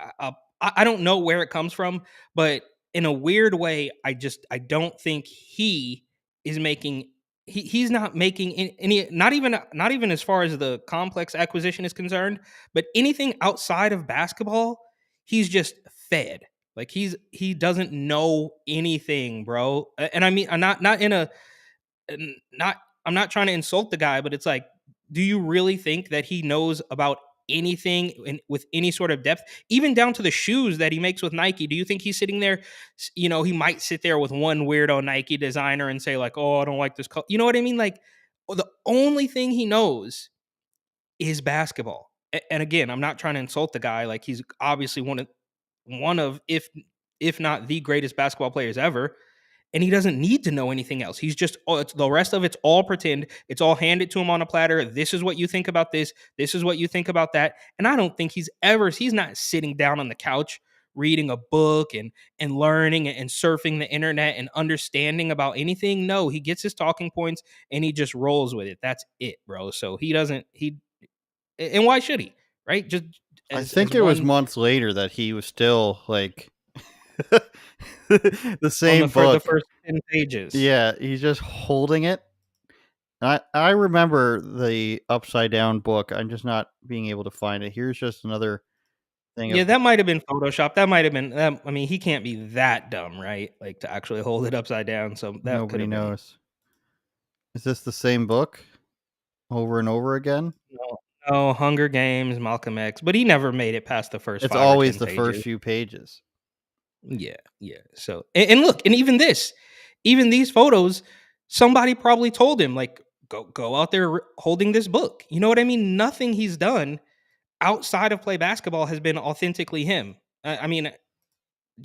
[SPEAKER 4] I don't know where it comes from, but in a weird way, I don't think he is making he's not making any, not even as far as the complex acquisition is concerned, but anything outside of basketball, he's just fed. Like he doesn't know anything, bro. And I mean, I'm not in a not I'm not trying to insult the guy, but it's like, do you really think that he knows about anything with any sort of depth, even down to the shoes that he makes with Nike? Do you think he's sitting there, he might sit there with one weirdo Nike designer and say like, "Oh, I don't like this color." You know what I mean? Like, the only thing he knows is basketball. And again, I'm not trying to insult the guy. Like, he's obviously one of if not the greatest basketball players ever, and he doesn't need to know anything else. He's just, the rest of it's all pretend. It's all handed to him on a platter. This is what you think about this. This is what you think about that. And I don't think he's not sitting down on the couch reading a book and learning and surfing the internet and understanding about anything. No, he gets his talking points and he just rolls with it. That's it, bro. So and why should he? Right? Just
[SPEAKER 1] I
[SPEAKER 4] as
[SPEAKER 1] think it was
[SPEAKER 4] one
[SPEAKER 1] months later that he was still like the same
[SPEAKER 4] for the
[SPEAKER 1] book.
[SPEAKER 4] first 10 pages.
[SPEAKER 1] Yeah, he's just holding it. I remember the upside down book. I'm just not being able to find it. Here's just another thing
[SPEAKER 4] Yeah,
[SPEAKER 1] of
[SPEAKER 4] that might have been Photoshop. That might have been. I mean, he can't be that dumb, right? Like, to actually hold it upside down. So that could
[SPEAKER 1] nobody
[SPEAKER 4] have been.
[SPEAKER 1] knows. Is this the same book over and over again?
[SPEAKER 4] No, Hunger Games, Malcolm X, but he never made it past the first
[SPEAKER 1] It's
[SPEAKER 4] 5 or
[SPEAKER 1] always
[SPEAKER 4] 10
[SPEAKER 1] the first
[SPEAKER 4] pages.
[SPEAKER 1] few pages.
[SPEAKER 4] Yeah, yeah. So, and look, and even these photos, somebody probably told him like, go out there holding this book. You know what I mean? Nothing he's done outside of play basketball has been authentically him. I mean,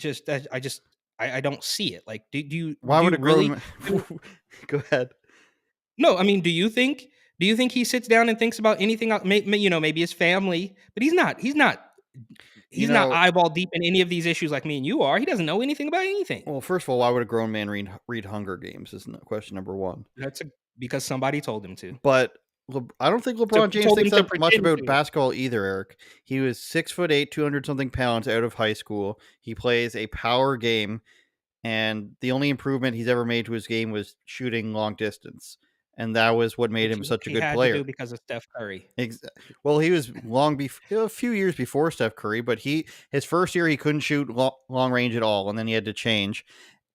[SPEAKER 4] I don't see it. Like, do you
[SPEAKER 1] Why
[SPEAKER 4] do
[SPEAKER 1] would
[SPEAKER 4] you
[SPEAKER 1] a grown
[SPEAKER 4] really?
[SPEAKER 1] man... Go ahead.
[SPEAKER 4] No, I mean, do you think he sits down and thinks about anything? Maybe his family, but he's not.
[SPEAKER 1] You
[SPEAKER 4] He's not
[SPEAKER 1] know,
[SPEAKER 4] eyeball deep in any of these issues like me and you are. He doesn't know anything about anything.
[SPEAKER 1] well, first of all, why would a grown man read Hunger Games? Is question number one.
[SPEAKER 4] Because somebody told him to.
[SPEAKER 1] But I don't think LeBron James
[SPEAKER 4] Told him
[SPEAKER 1] thinks
[SPEAKER 4] to
[SPEAKER 1] that much
[SPEAKER 4] pretend
[SPEAKER 1] about
[SPEAKER 4] to.
[SPEAKER 1] basketball either, Eric. He was 6'8", 200 something pounds out of high school. He plays a power game, and the only improvement he's ever made to his game was shooting long distance, and that was what made him such a
[SPEAKER 4] He
[SPEAKER 1] good
[SPEAKER 4] had
[SPEAKER 1] player.
[SPEAKER 4] to do because of Steph Curry.
[SPEAKER 1] Well, he was a few years before Steph Curry, but his first year he couldn't shoot long range at all, and then he had to change.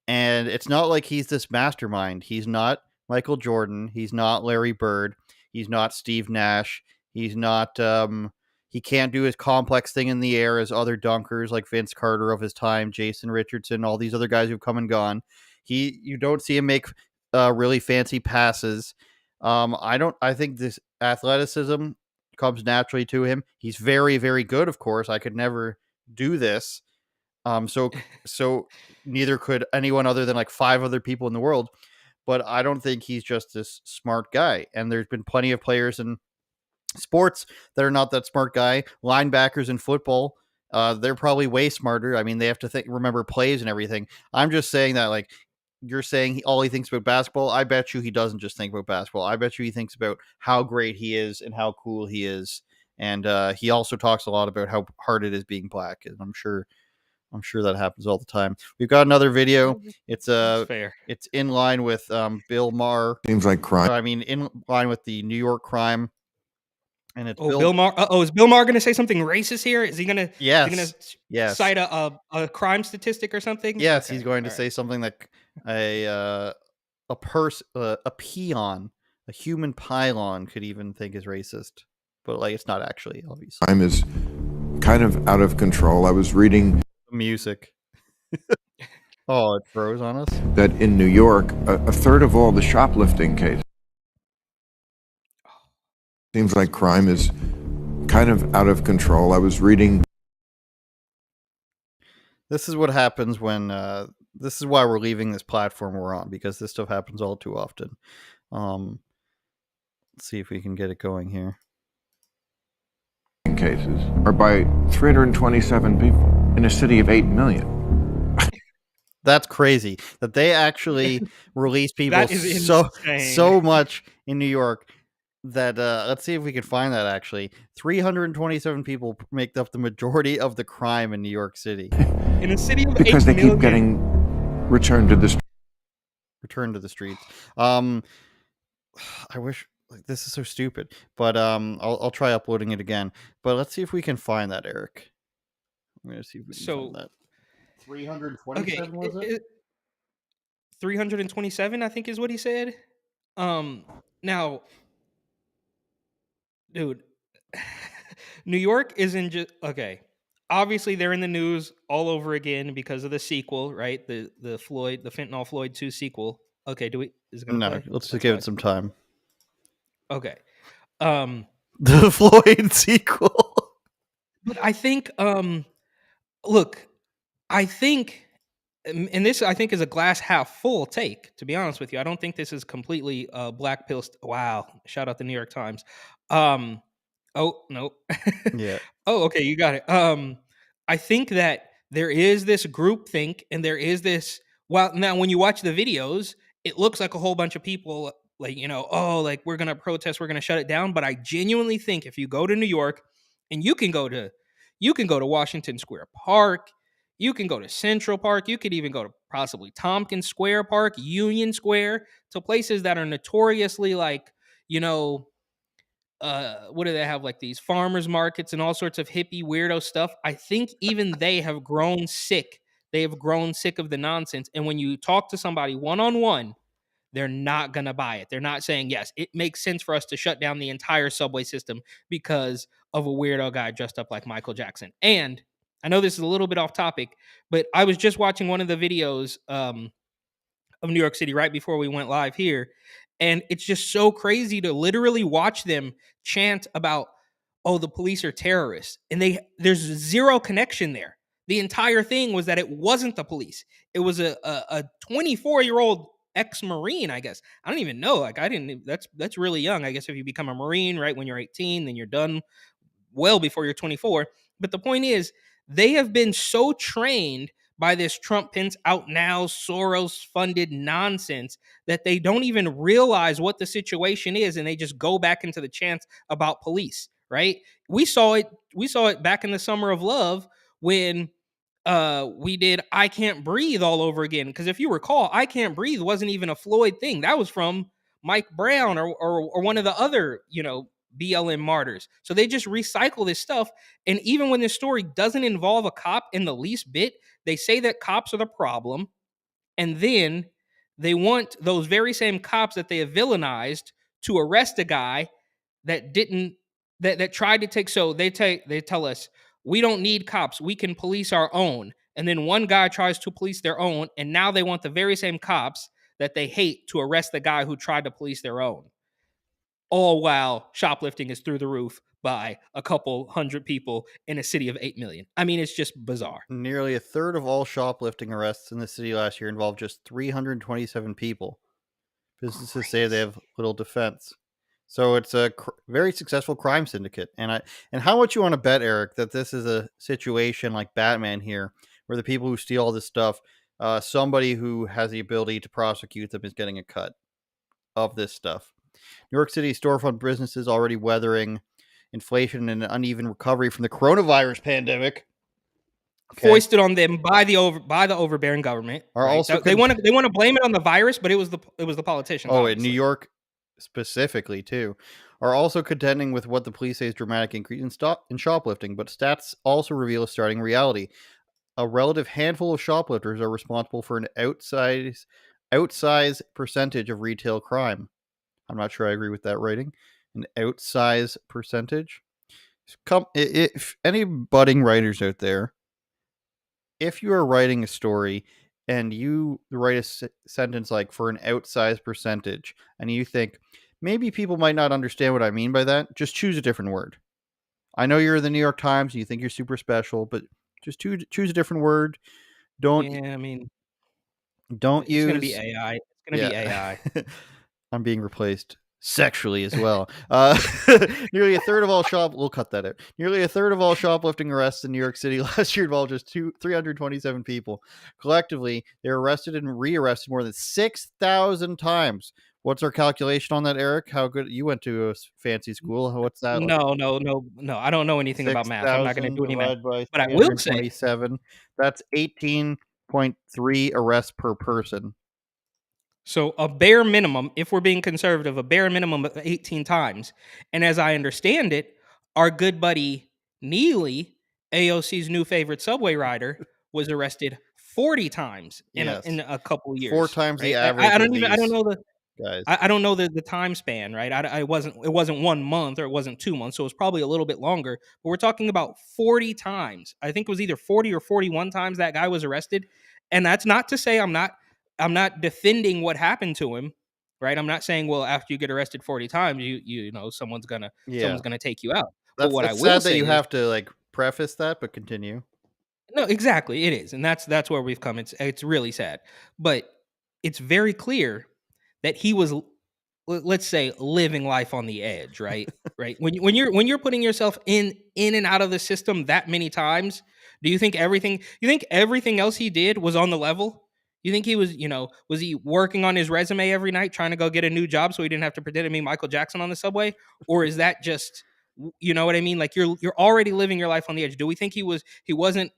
[SPEAKER 1] And it's not like he's this mastermind. He's not Michael Jordan. He's not Larry Bird. He's not Steve Nash. He's not. He can't do his complex thing in the air as other dunkers like Vince Carter of his time, Jason Richardson, all these other guys who've come and gone. You don't see him make really fancy passes. I think this athleticism comes naturally to him. He's very, very good. Of course, I could never do this. So neither could anyone other than like 5 other people in the world. But I don't think he's just this smart guy. And there's been plenty of players in sports that are not that smart guy, linebackers in football, they're probably way smarter. I mean, they have to remember plays and everything. I'm just saying that, like, you're saying all he thinks about basketball. I bet you he doesn't just think about basketball. I bet you he thinks about how great he is and how cool he is. And he also talks a lot about how hard it is being black. And I'm sure that happens all the time. We've got another video. It's
[SPEAKER 4] fair.
[SPEAKER 1] It's in line with Bill Maher.
[SPEAKER 12] Seems like crime.
[SPEAKER 1] I mean, in line with the New York crime. And it's
[SPEAKER 4] Bill Maher. Is Bill Maher going to say something racist here? Is he going to?
[SPEAKER 1] Yes.
[SPEAKER 4] Cite a crime statistic or something?
[SPEAKER 1] Yes,
[SPEAKER 4] Okay,
[SPEAKER 1] he's going to
[SPEAKER 4] all
[SPEAKER 1] say something that a peon, a human pylon could even think is racist, but like it's not actually, obviously.
[SPEAKER 17] Crime is kind of out of control. I was reading
[SPEAKER 1] Music. Oh, it froze on us.
[SPEAKER 17] that in New York, a third of all the shoplifting cases. Seems like crime is kind of out of control. I was reading.
[SPEAKER 1] This is what happens when this is why we're leaving this platform we're on, because this stuff happens all too often. Let's see if we can get it going here.
[SPEAKER 17] Cases are by 327 people in a city of 8 million.
[SPEAKER 1] That's crazy that they actually release people
[SPEAKER 4] That is
[SPEAKER 1] so
[SPEAKER 4] insane.
[SPEAKER 1] much in New York that let's see if we can find that. Actually, 327 people make up the majority of the crime in New York City.
[SPEAKER 4] In a city of
[SPEAKER 17] Because
[SPEAKER 4] 8
[SPEAKER 17] they
[SPEAKER 4] million?
[SPEAKER 17] keep getting returned to the
[SPEAKER 1] streets. I wish, like, this is so stupid, but I'll try uploading it again. But let's see if we can find that, Eric. I'm gonna see if we can find that. 327 was it?
[SPEAKER 4] 327, I think, is what he said. Now, dude, New York isn't just okay. Obviously, they're in the news all over again because of the sequel, right? The Fentanyl Floyd 2 sequel. Okay, is it gonna
[SPEAKER 1] No,
[SPEAKER 4] play?
[SPEAKER 1] let's just give it some time.
[SPEAKER 4] Okay.
[SPEAKER 1] The Floyd sequel.
[SPEAKER 4] But I think, look, I think, and this I think is a glass half full take. To be honest with you, I don't think this is completely black pill. Wow! Shout out the New York Times. Oh no.
[SPEAKER 1] Yeah.
[SPEAKER 4] Oh, okay, you got it. I think that there is this group think, and there is this. Well, now when you watch the videos, it looks like a whole bunch of people, like, oh, like, we're gonna protest, we're gonna shut it down. But I genuinely think if you go to New York, and you can go to Washington Square Park, you can go to Central Park, you could even go to possibly Tompkins Square Park, Union Square, to places that are notoriously, like, what do they have, like these farmers markets and all sorts of hippie weirdo stuff. I think even they have grown sick. They have grown sick of the nonsense. And when you talk to somebody one-on-one, they're not going to buy it. They're not saying, yes, it makes sense for us to shut down the entire subway system because of a weirdo guy dressed up like Michael Jackson. And I know this is a little bit off topic, but I was just watching one of the videos of New York City right before we went live here. And it's just so crazy to literally watch them chant about, oh, the police are terrorists. And there's zero connection there. The entire thing was that it wasn't the police. It was a 24-year-old ex-Marine, I guess. I don't even know. Like, that's really young. I guess if you become a Marine, right, when you're 18, then you're done well before you're 24. But the point is, they have been so trained by this Trump Pence out now Soros funded nonsense that they don't even realize what the situation is, and they just go back into the chants about police, right? We saw it back in the summer of love when we did I Can't Breathe all over again. Because if you recall, I Can't Breathe wasn't even a Floyd thing. That was from Mike Brown or one of the other, BLM martyrs. So they just recycle this stuff. And even when this story doesn't involve a cop in the least bit, they say that cops are the problem. And then they want those very same cops that they have villainized to arrest a guy that didn't, that tried to take. So they tell us, we don't need cops. We can police our own. And then one guy tries to police their own. And now they want the very same cops that they hate to arrest the guy who tried to police their own. All while shoplifting is through the roof by a couple hundred people in a city of 8 million. I mean, it's just bizarre.
[SPEAKER 1] Nearly a third of all shoplifting arrests in the city last year involved just 327 people. Businesses say they have little defense. So it's a very successful crime syndicate. And how much you want to bet, Eric, that this is a situation like Batman here, where the people who steal all this stuff, somebody who has the ability to prosecute them is getting a cut of this stuff. New York City storefront businesses already weathering inflation and an uneven recovery from the coronavirus pandemic,
[SPEAKER 4] foisted on them by the overbearing government.
[SPEAKER 1] Are
[SPEAKER 4] right?
[SPEAKER 1] also
[SPEAKER 4] They want to blame it on the virus, but it was the politicians.
[SPEAKER 1] Oh,
[SPEAKER 4] obviously.
[SPEAKER 1] in New York specifically too, are also contending with what the police say is dramatic increase in shoplifting, but stats also reveal a starting reality. A relative handful of shoplifters are responsible for an outsized percentage of retail crime. I'm not sure I agree with that rating. An outsized percentage. If any budding writers out there, if you are writing a story and you write a sentence like for an outsized percentage, and you think maybe people might not understand what I mean by that, just choose a different word. I know you're the New York Times and you think you're super special, but just choose a different word. Don't
[SPEAKER 4] Yeah, I mean,
[SPEAKER 1] don't
[SPEAKER 4] it's going to
[SPEAKER 1] use
[SPEAKER 4] be AI. It's going to be AI.
[SPEAKER 1] I'm being replaced sexually as well. Nearly a third of all we'll cut that out. Nearly a third of all shoplifting arrests in New York City last year involved just 327 people. Collectively, they were arrested and rearrested more than 6,000 times. What's our calculation on that, Eric? How good you went to a fancy school? What's that?
[SPEAKER 4] No. I don't know anything about math. I'm not going to do any math. But I will say,
[SPEAKER 1] 327. That's 18.3 arrests per person.
[SPEAKER 4] So a bare minimum, if we're being conservative, a bare minimum of 18 times. And as I understand it, our good buddy Neely, AOC's new favorite subway rider, was arrested 40 times in a couple of years.
[SPEAKER 1] 4 times the
[SPEAKER 4] right?
[SPEAKER 1] average.
[SPEAKER 4] I don't know the
[SPEAKER 1] guys.
[SPEAKER 4] I don't know the time span, right? It wasn't 1 month or it wasn't 2 months, so it was probably a little bit longer. But we're talking about 40 times. I think it was either 40 or 41 times that guy was arrested. And that's not to say I'm not defending what happened to him, right? I'm not saying, well, after you get arrested 40 times, you know someone's gonna take you out. But what I will
[SPEAKER 1] sad
[SPEAKER 4] say
[SPEAKER 1] that you
[SPEAKER 4] is,
[SPEAKER 1] have to like preface that, but continue.
[SPEAKER 4] no, exactly, it is, and that's where we've come. It's really sad, but it's very clear that he was, let's say, living life on the edge, right? Right. When you're putting yourself in and out of the system that many times, do you think everything else he did was on the level? You think he was, was he working on his resume every night trying to go get a new job so he didn't have to pretend to be Michael Jackson on the subway? Or is that just, you know what I mean? Like you're already living your life on the edge. Do we think he wasn't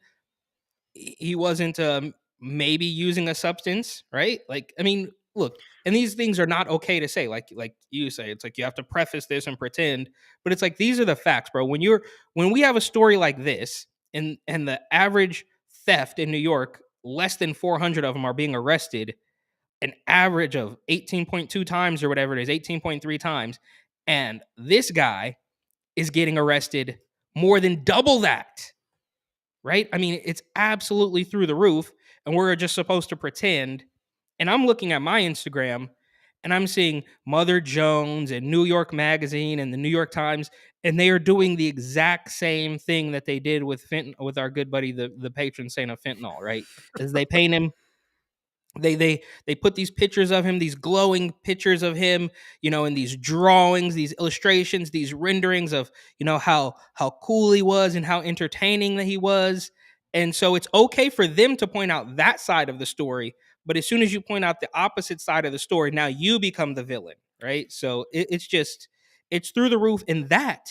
[SPEAKER 4] maybe using a substance, right? Like, I mean, look, and these things are not okay to say. Like you say, it's like you have to preface this and pretend, but it's like these are the facts, bro. When we have a story like this, and the average theft in New York, less than 400 of them are being arrested, an average of 18.2 times or whatever it is, 18.3 times, and this guy is getting arrested more than double that. Right? I mean, it's absolutely through the roof, and we're just supposed to pretend. And I'm looking at my Instagram, and I'm seeing Mother Jones and New York Magazine and the New York Times, and they are doing the exact same thing that they did with our good buddy, the patron saint of fentanyl, right? As they paint him. They put these pictures of him, these glowing pictures of him, in these drawings, these illustrations, these renderings of, how cool he was and how entertaining that he was. And so it's okay for them to point out that side of the story, but as soon as you point out the opposite side of the story, now you become the villain, right? So it's through the roof, and that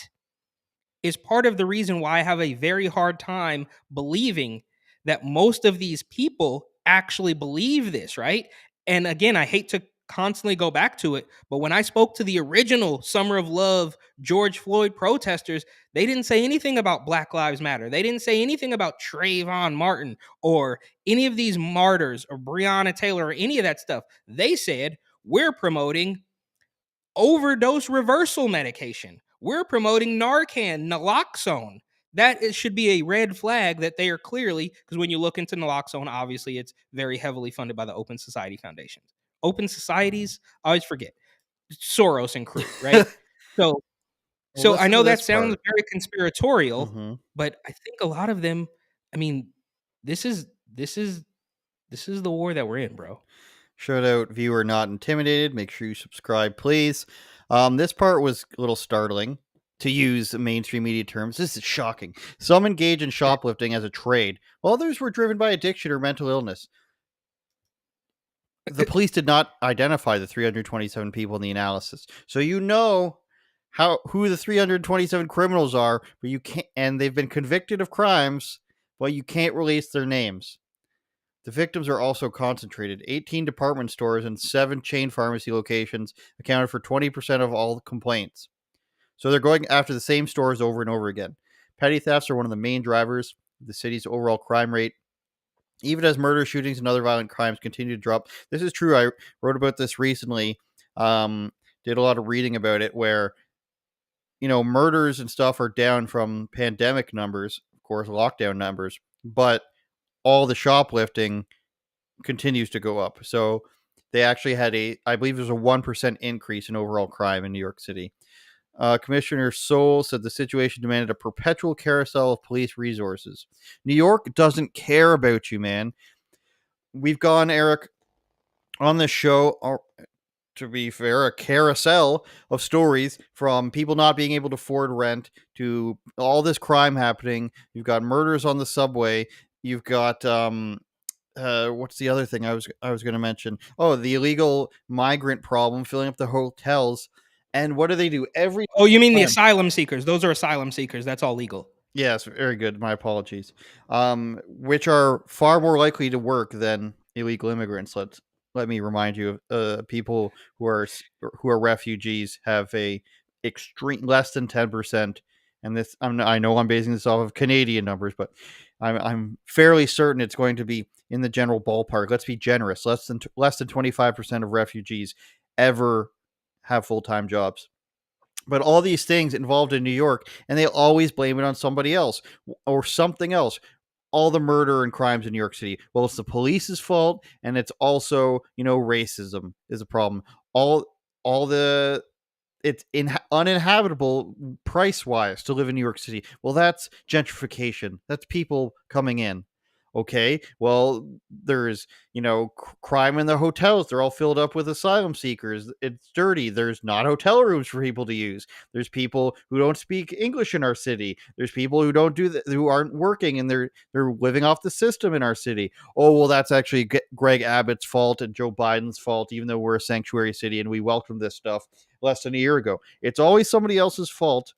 [SPEAKER 4] is part of the reason why I have a very hard time believing that most of these people actually believe this, right? And again, I hate to constantly go back to it, but when I spoke to the original Summer of Love George Floyd protesters, they didn't say anything about Black Lives Matter. They didn't say anything about Trayvon Martin or any of these martyrs or Breonna Taylor or any of that stuff. They said, we're promoting overdose reversal medication. We're promoting Narcan, naloxone. That should be a red flag that they are clearly, because when you look into naloxone, obviously it's very heavily funded by the Open Society Foundation. Open societies, I always forget. Soros and crew, right? So I know that sounds very conspiratorial, but I think a lot of them, I mean, this is the war that we're in, bro.
[SPEAKER 1] Shout out viewer not intimidated. Make sure you subscribe, please. This part was a little startling, to use mainstream media terms. This is shocking. Some engage in shoplifting as a trade, while others were driven by addiction or mental illness. The police did not identify the 327 people in the analysis, so you know who the 327 criminals are, but you can't, and they've been convicted of crimes, but you can't release their names. The victims are also concentrated. 18 department stores and 7 chain pharmacy locations accounted for 20% of all complaints. So they're going after the same stores over and over again. Petty thefts are one of the main drivers of the city's overall crime rate, even as murder, shootings, and other violent crimes continue to drop. This is true. I wrote about this recently. Did a lot of reading about it, where murders and stuff are down from pandemic numbers, of course, lockdown numbers, but all the shoplifting continues to go up. So they actually had I believe there's a 1% increase in overall crime in New York City. Commissioner Soule said the situation demanded a perpetual carousel of police resources. New York doesn't care about you, man. We've gone, Eric, on this show, to be fair, a carousel of stories, from people not being able to afford rent to all this crime happening. You've got murders on the subway. You've got what's the other thing I was going to mention? Oh, the illegal migrant problem filling up the hotels. And what do they do every?
[SPEAKER 4] Oh, you mean the asylum seekers? Those are asylum seekers. That's all legal.
[SPEAKER 1] Yes, very good. My apologies. Which are far more likely to work than illegal immigrants. Let me remind you, people who are refugees have a extreme less than 10%. And this, I know I'm basing this off of Canadian numbers, but I'm fairly certain it's going to be in the general ballpark. Let's be generous. Less than 25% of refugees ever have full-time jobs. But all these things involved in New York, and they always blame it on somebody else or something else. All the murder and crimes in New York City, well, it's the police's fault, and it's also, racism is a problem. All the it's uninhabitable price-wise to live in New York City. Well, that's gentrification. That's people coming in. Okay, well, there's, crime in the hotels. They're all filled up with asylum seekers. It's dirty. There's not hotel rooms for people to use. There's people who don't speak English in our city. There's people who don't who aren't working, and they're living off the system in our city. Oh, well, that's actually Greg Abbott's fault and Joe Biden's fault, even though we're a sanctuary city and we welcomed this stuff less than a year ago. It's always somebody else's fault,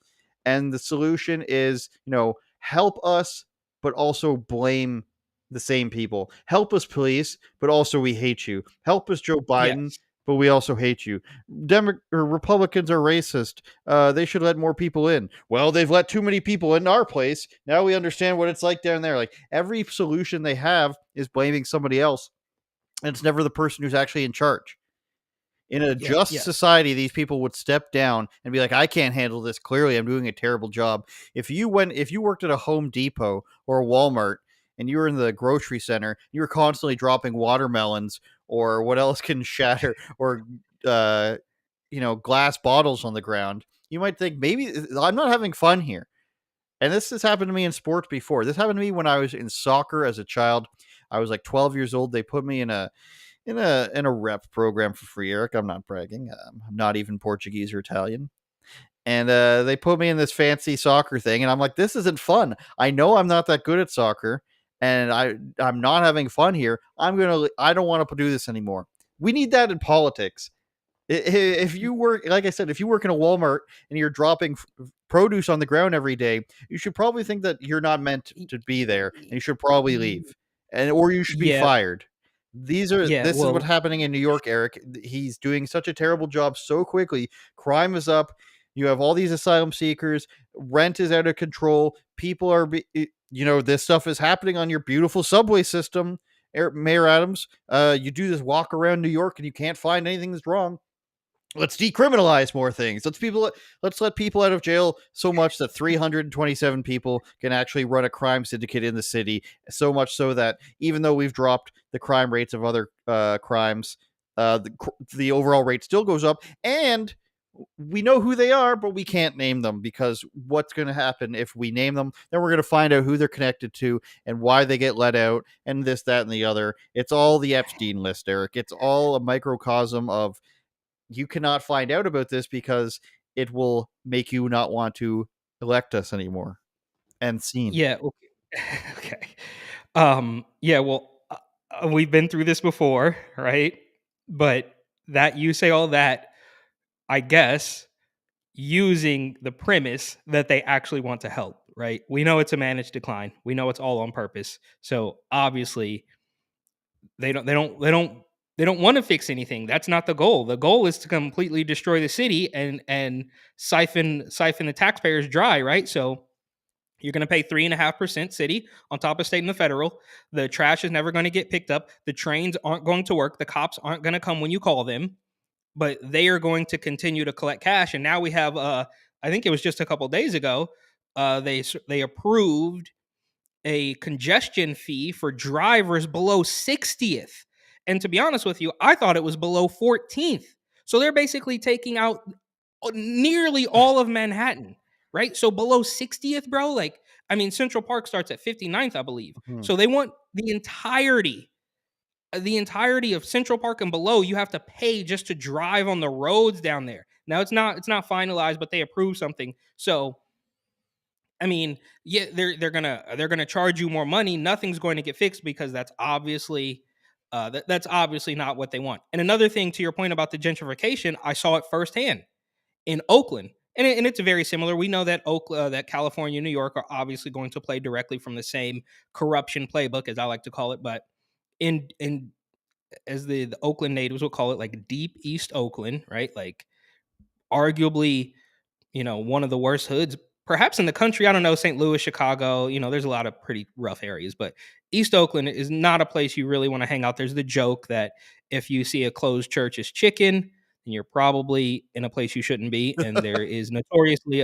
[SPEAKER 1] and the solution is, help us, but also blame the same people. Help us, police, but also we hate you. Help us, Joe Biden,
[SPEAKER 4] Yes.
[SPEAKER 1] but we also hate you. Republicans are racist. They should let more people in. Well, they've let too many people in our place. Now we understand what it's like down there. Like, every solution they have is blaming somebody else, and it's never the person who's actually in charge. In a just society, these people would step down and be like, I can't handle this. Clearly, I'm doing a terrible job. If you worked at a Home Depot or a Walmart, and you were in the grocery center, you were constantly dropping watermelons or what else can shatter, or glass bottles on the ground, you might think, maybe I'm not having fun here. And this has happened to me in sports before. This happened to me when I was in soccer as a child. I was like 12 years old. They put me in a rep program for free, Eric. I'm not bragging. I'm not even Portuguese or Italian. And they put me in this fancy soccer thing, and I'm like, this isn't fun. I know I'm not that good at soccer, and I'm not having fun here. I don't want to do this anymore. We need that in politics. If you work, like I said, if you work in a Walmart and you're dropping produce on the ground every day, you should probably think that you're not meant to be there, and you should probably leave, or you should be fired. This is what's happening in New York, Eric. He's doing such a terrible job so quickly. Crime is up. You have all these asylum seekers. Rent is out of control. People are, this stuff is happening on your beautiful subway system, Mayor Adams. You do this walk around New York and you can't find anything that's wrong. Let's decriminalize more things. Let's let people out of jail so much that 327 people can actually run a crime syndicate in the city. So much so that even though we've dropped the crime rates of other crimes, the overall rate still goes up. And we know who they are, but we can't name them, because what's going to happen if we name them? Then we're going to find out who they're connected to and why they get let out, and this, that, and the other. It's all the Epstein list, Eric. It's all a microcosm of you cannot find out about this because it will make you not want to elect us anymore. And scene.
[SPEAKER 4] Yeah. Okay. Okay. Yeah. Well, we've been through this before, right? But that you say all that, I guess, using the premise that they actually want to help, right? We know it's a managed decline. We know it's all on purpose. So obviously, they don't want to fix anything. That's not the goal. The goal is to completely destroy the city and siphon the taxpayers dry, right? So you're going to pay 3.5% city on top of state and the federal. The trash is never going to get picked up. The trains aren't going to work. The cops aren't going to come when you call them, but they are going to continue to collect cash. And now we have, I think it was just a couple days ago, they approved a congestion fee for drivers below 60th. And to be honest with you, I thought it was below 14th. So they're basically taking out nearly all of Manhattan, right? So below 60th, bro, like, I mean, Central Park starts at 59th, I believe.
[SPEAKER 1] Mhm.
[SPEAKER 4] So they want the entirety of Central Park and below. You have to pay just to drive on the roads down there. Now it's not finalized, but they approved something. So I mean, yeah, they're gonna charge you more money. Nothing's going to get fixed because that's obviously that's obviously not what they want. And another thing to your point about the gentrification, I saw it firsthand in Oakland, and it's very similar. We know that that California, New York are obviously going to play directly from the same corruption playbook, as I like to call it. But in as the Oakland natives will call it, like deep East Oakland, right? Like arguably, one of the worst hoods perhaps in the country. I don't know, St. Louis, Chicago, there's a lot of pretty rough areas, but East Oakland is not a place you really want to hang out. There's the joke that if you see a closed church as chicken, then you're probably in a place you shouldn't be. And there is notoriously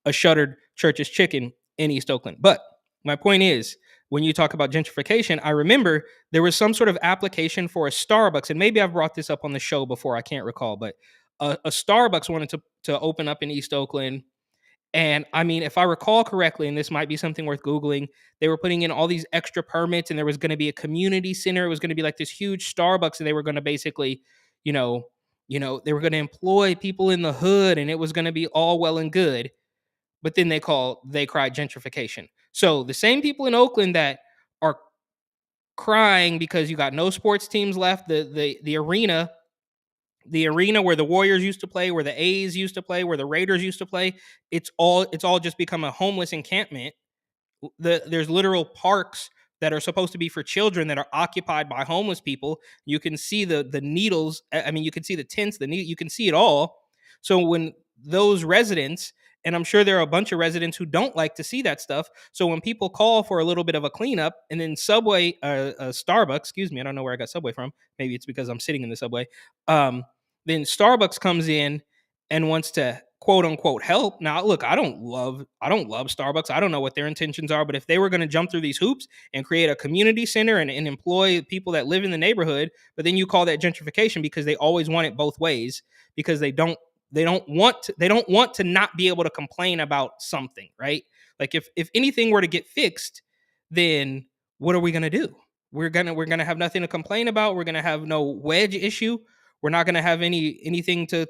[SPEAKER 4] a shuttered church as chicken in East Oakland. But my point is, when you talk about gentrification, I remember there was some sort of application for a Starbucks, and maybe I've brought this up on the show before, I can't recall, but a Starbucks wanted to open up in East Oakland. And I mean, if I recall correctly, and this might be something worth Googling, they were putting in all these extra permits, and there was going to be a community center. It was going to be like this huge Starbucks, and they were going to basically, you know, they were going to employ people in the hood, and it was going to be all well and good. But then they cried gentrification. So the same people in Oakland that are crying because you got no sports teams left, the arena where the Warriors used to play, where the A's used to play, where the Raiders used to play, it's all just become a homeless encampment. There's literal parks that are supposed to be for children that are occupied by homeless people. You can see the needles. I mean, you can see the tents, you can see it all. So when those residents, and I'm sure there are a bunch of residents who don't like to see that stuff. So when people call for a little bit of a cleanup, and then Starbucks, excuse me, I don't know where I got Subway from. Maybe it's because I'm sitting in the Subway. Then Starbucks comes in and wants to quote unquote help. Now, look, I don't love Starbucks. I don't know what their intentions are, but if they were going to jump through these hoops and create a community center and employ people that live in the neighborhood, but then you call that gentrification because they always want it both ways, because they don't want to not be able to complain about something, right? Like if anything were to get fixed, then what are we going to do? We're going to have nothing to complain about. We're going to have no wedge issue. We're not going to have anything to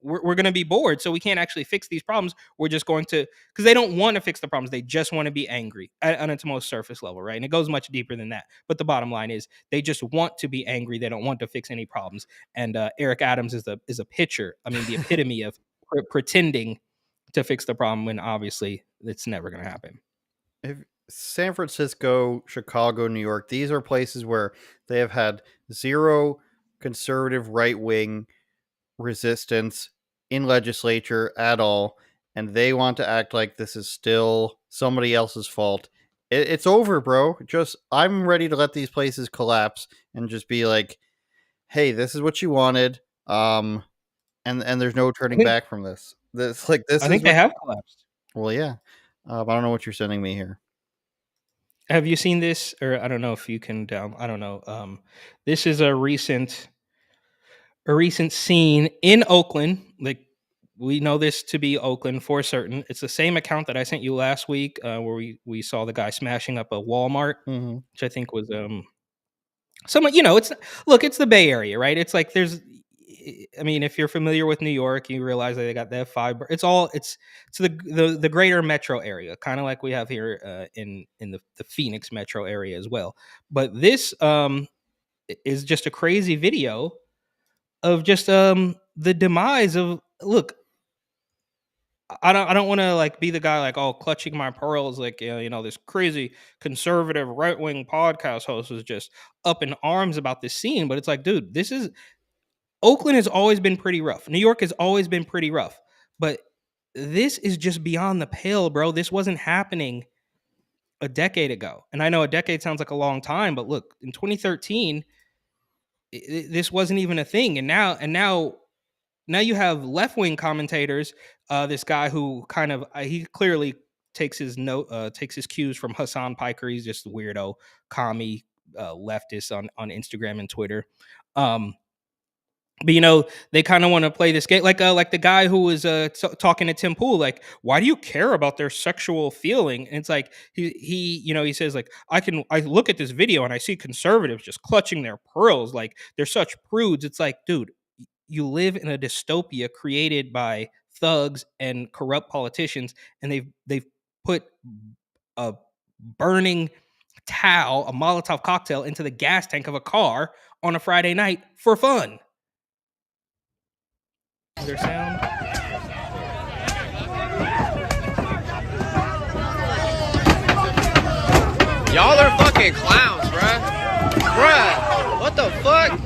[SPEAKER 4] we're going to be bored, so we can't actually fix these problems. We're just going to, because they don't want to fix the problems. They just want to be angry on its most surface level, right? And it goes much deeper than that. But the bottom line is they just want to be angry. They don't want to fix any problems. And Eric Adams is a picture. I mean, the epitome of pretending to fix the problem when obviously it's never going to happen.
[SPEAKER 1] If San Francisco, Chicago, New York, these are places where they have had zero conservative right-wing resistance in legislature at all, and they want to act like this is still somebody else's fault. It's over, bro. I'm ready to let these places collapse and just be like, hey, this is what you wanted, and there's no turning back from this. I
[SPEAKER 4] think they have collapsed.
[SPEAKER 1] Well, yeah. I don't know what you're sending me here.
[SPEAKER 4] Have you seen this? Or I don't know if you can I don't know. This is a recent scene in Oakland. Like, we know this to be Oakland for certain. It's the same account that I sent you last week, where we saw the guy smashing up a Walmart, which I think was it's the Bay Area, right? It's like if you're familiar with New York, you realize that they got the F5. It's the greater metro area, kind of like we have here in the Phoenix metro area as well. But this is just a crazy video of just the demise of look. I don't want to like be the guy like clutching my pearls like this crazy conservative right wing podcast host is just up in arms about this scene, but it's like, dude, this is Oakland has always been pretty rough. New York has always been pretty rough, but this is just beyond the pale, bro. This wasn't happening a decade ago, and I know a decade sounds like a long time, but look, in 2013, this wasn't even a thing, and now you have left wing commentators. This guy who kind of he clearly takes his cues from Hassan Piker. He's just a weirdo commie leftist on Instagram and Twitter. But they kind of want to play this game like the guy who was talking to Tim Pool, like, why do you care about their sexual feeling? And it's like he says like, I look at this video and I see conservatives just clutching their pearls like they're such prudes. It's like, dude, you live in a dystopia created by thugs and corrupt politicians, and they've put a burning towel, a Molotov cocktail, into the gas tank of a car on a Friday night for fun. Is there sound?
[SPEAKER 18] Y'all are fucking clowns, bruh. Bruh, what the fuck?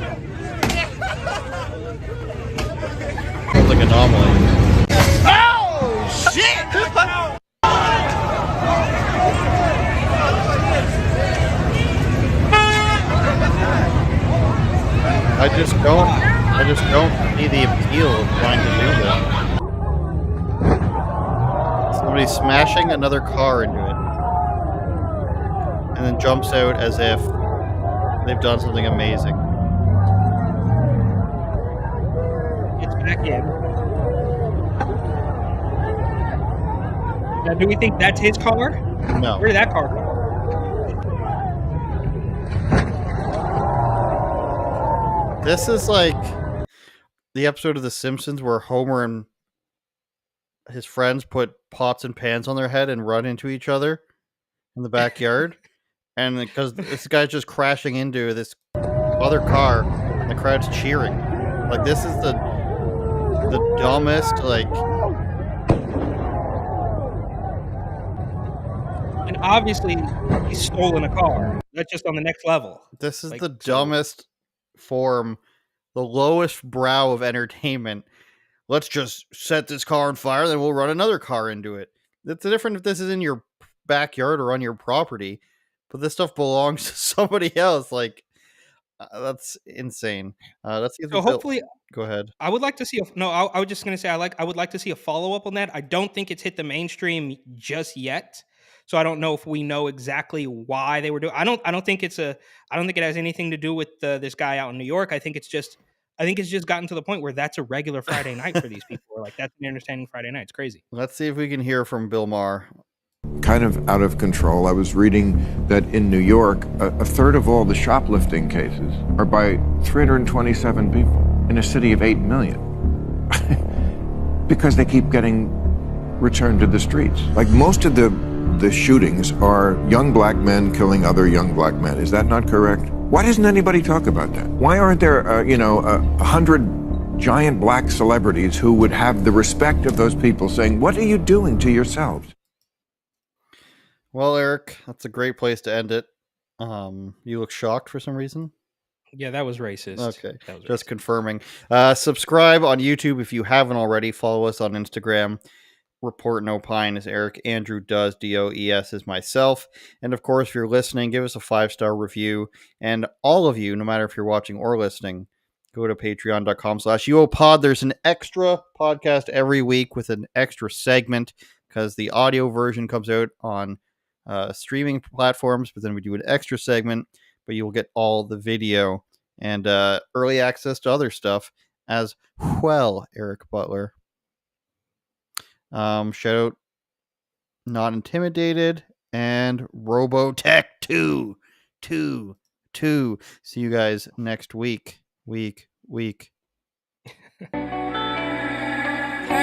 [SPEAKER 1] Sounds like anomaly.
[SPEAKER 18] Oh, shit!
[SPEAKER 1] I just don't see the appeal of trying to do that. Somebody's smashing another car into it, and then jumps out as if they've done something amazing.
[SPEAKER 4] It's back in. Now, do we think that's his car?
[SPEAKER 1] No.
[SPEAKER 4] Where did that car go?
[SPEAKER 1] This is like the episode of The Simpsons where Homer and his friends put pots and pans on their head and run into each other in the backyard. And because this guy's just crashing into this other car, and the crowd's cheering. Like, this is the dumbest, like...
[SPEAKER 4] And obviously, he's stolen a car. That's just on the next level.
[SPEAKER 1] This is the dumbest form, the lowest brow of entertainment. Let's just set this car on fire, then we'll run another car into it. It's different if this is in your backyard or on your property, but this stuff belongs to somebody else. Like, that's insane. Let's see if
[SPEAKER 4] So hopefully,
[SPEAKER 1] go ahead.
[SPEAKER 4] I would like to see I was just gonna say I would like to see a follow up on that. I don't think it's hit the mainstream just yet, so I don't know if we know exactly why they were doing. I don't think it has anything to do with this guy out in New York. I think it's just gotten to the point where that's a regular Friday night for these people. Like, that's an entertaining Friday night. It's crazy.
[SPEAKER 1] Let's see if we can hear from Bill Maher.
[SPEAKER 17] Kind of out of control. I was reading that in New York, a third of all the shoplifting cases are by 327 people in a city of 8 million. Because they keep getting returned to the streets. Like, most of the shootings are young black men killing other young black men. Is that not correct? Why doesn't anybody talk about that? Why aren't there, 100 giant black celebrities who would have the respect of those people saying, what are you doing to yourselves?
[SPEAKER 1] Well, Eric, that's a great place to end it. You look shocked for some reason.
[SPEAKER 4] Yeah, that was racist.
[SPEAKER 1] Okay, just confirming. Subscribe on YouTube if you haven't already. Follow us on Instagram. Report and Opine is Eric. Andrew does. DOES is myself. And of course, if you're listening, give us a 5-star review. And all of you, no matter if you're watching or listening, go to patreon.com/UOPod. There's an extra podcast every week with an extra segment because the audio version comes out on streaming platforms, but then we do an extra segment, but you'll get all the video and early access to other stuff as well. Eric Butler. Shout out Not Intimidated and Robotech 2. 2. See you guys next week.
[SPEAKER 19] Turn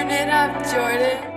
[SPEAKER 19] it up, Jordan.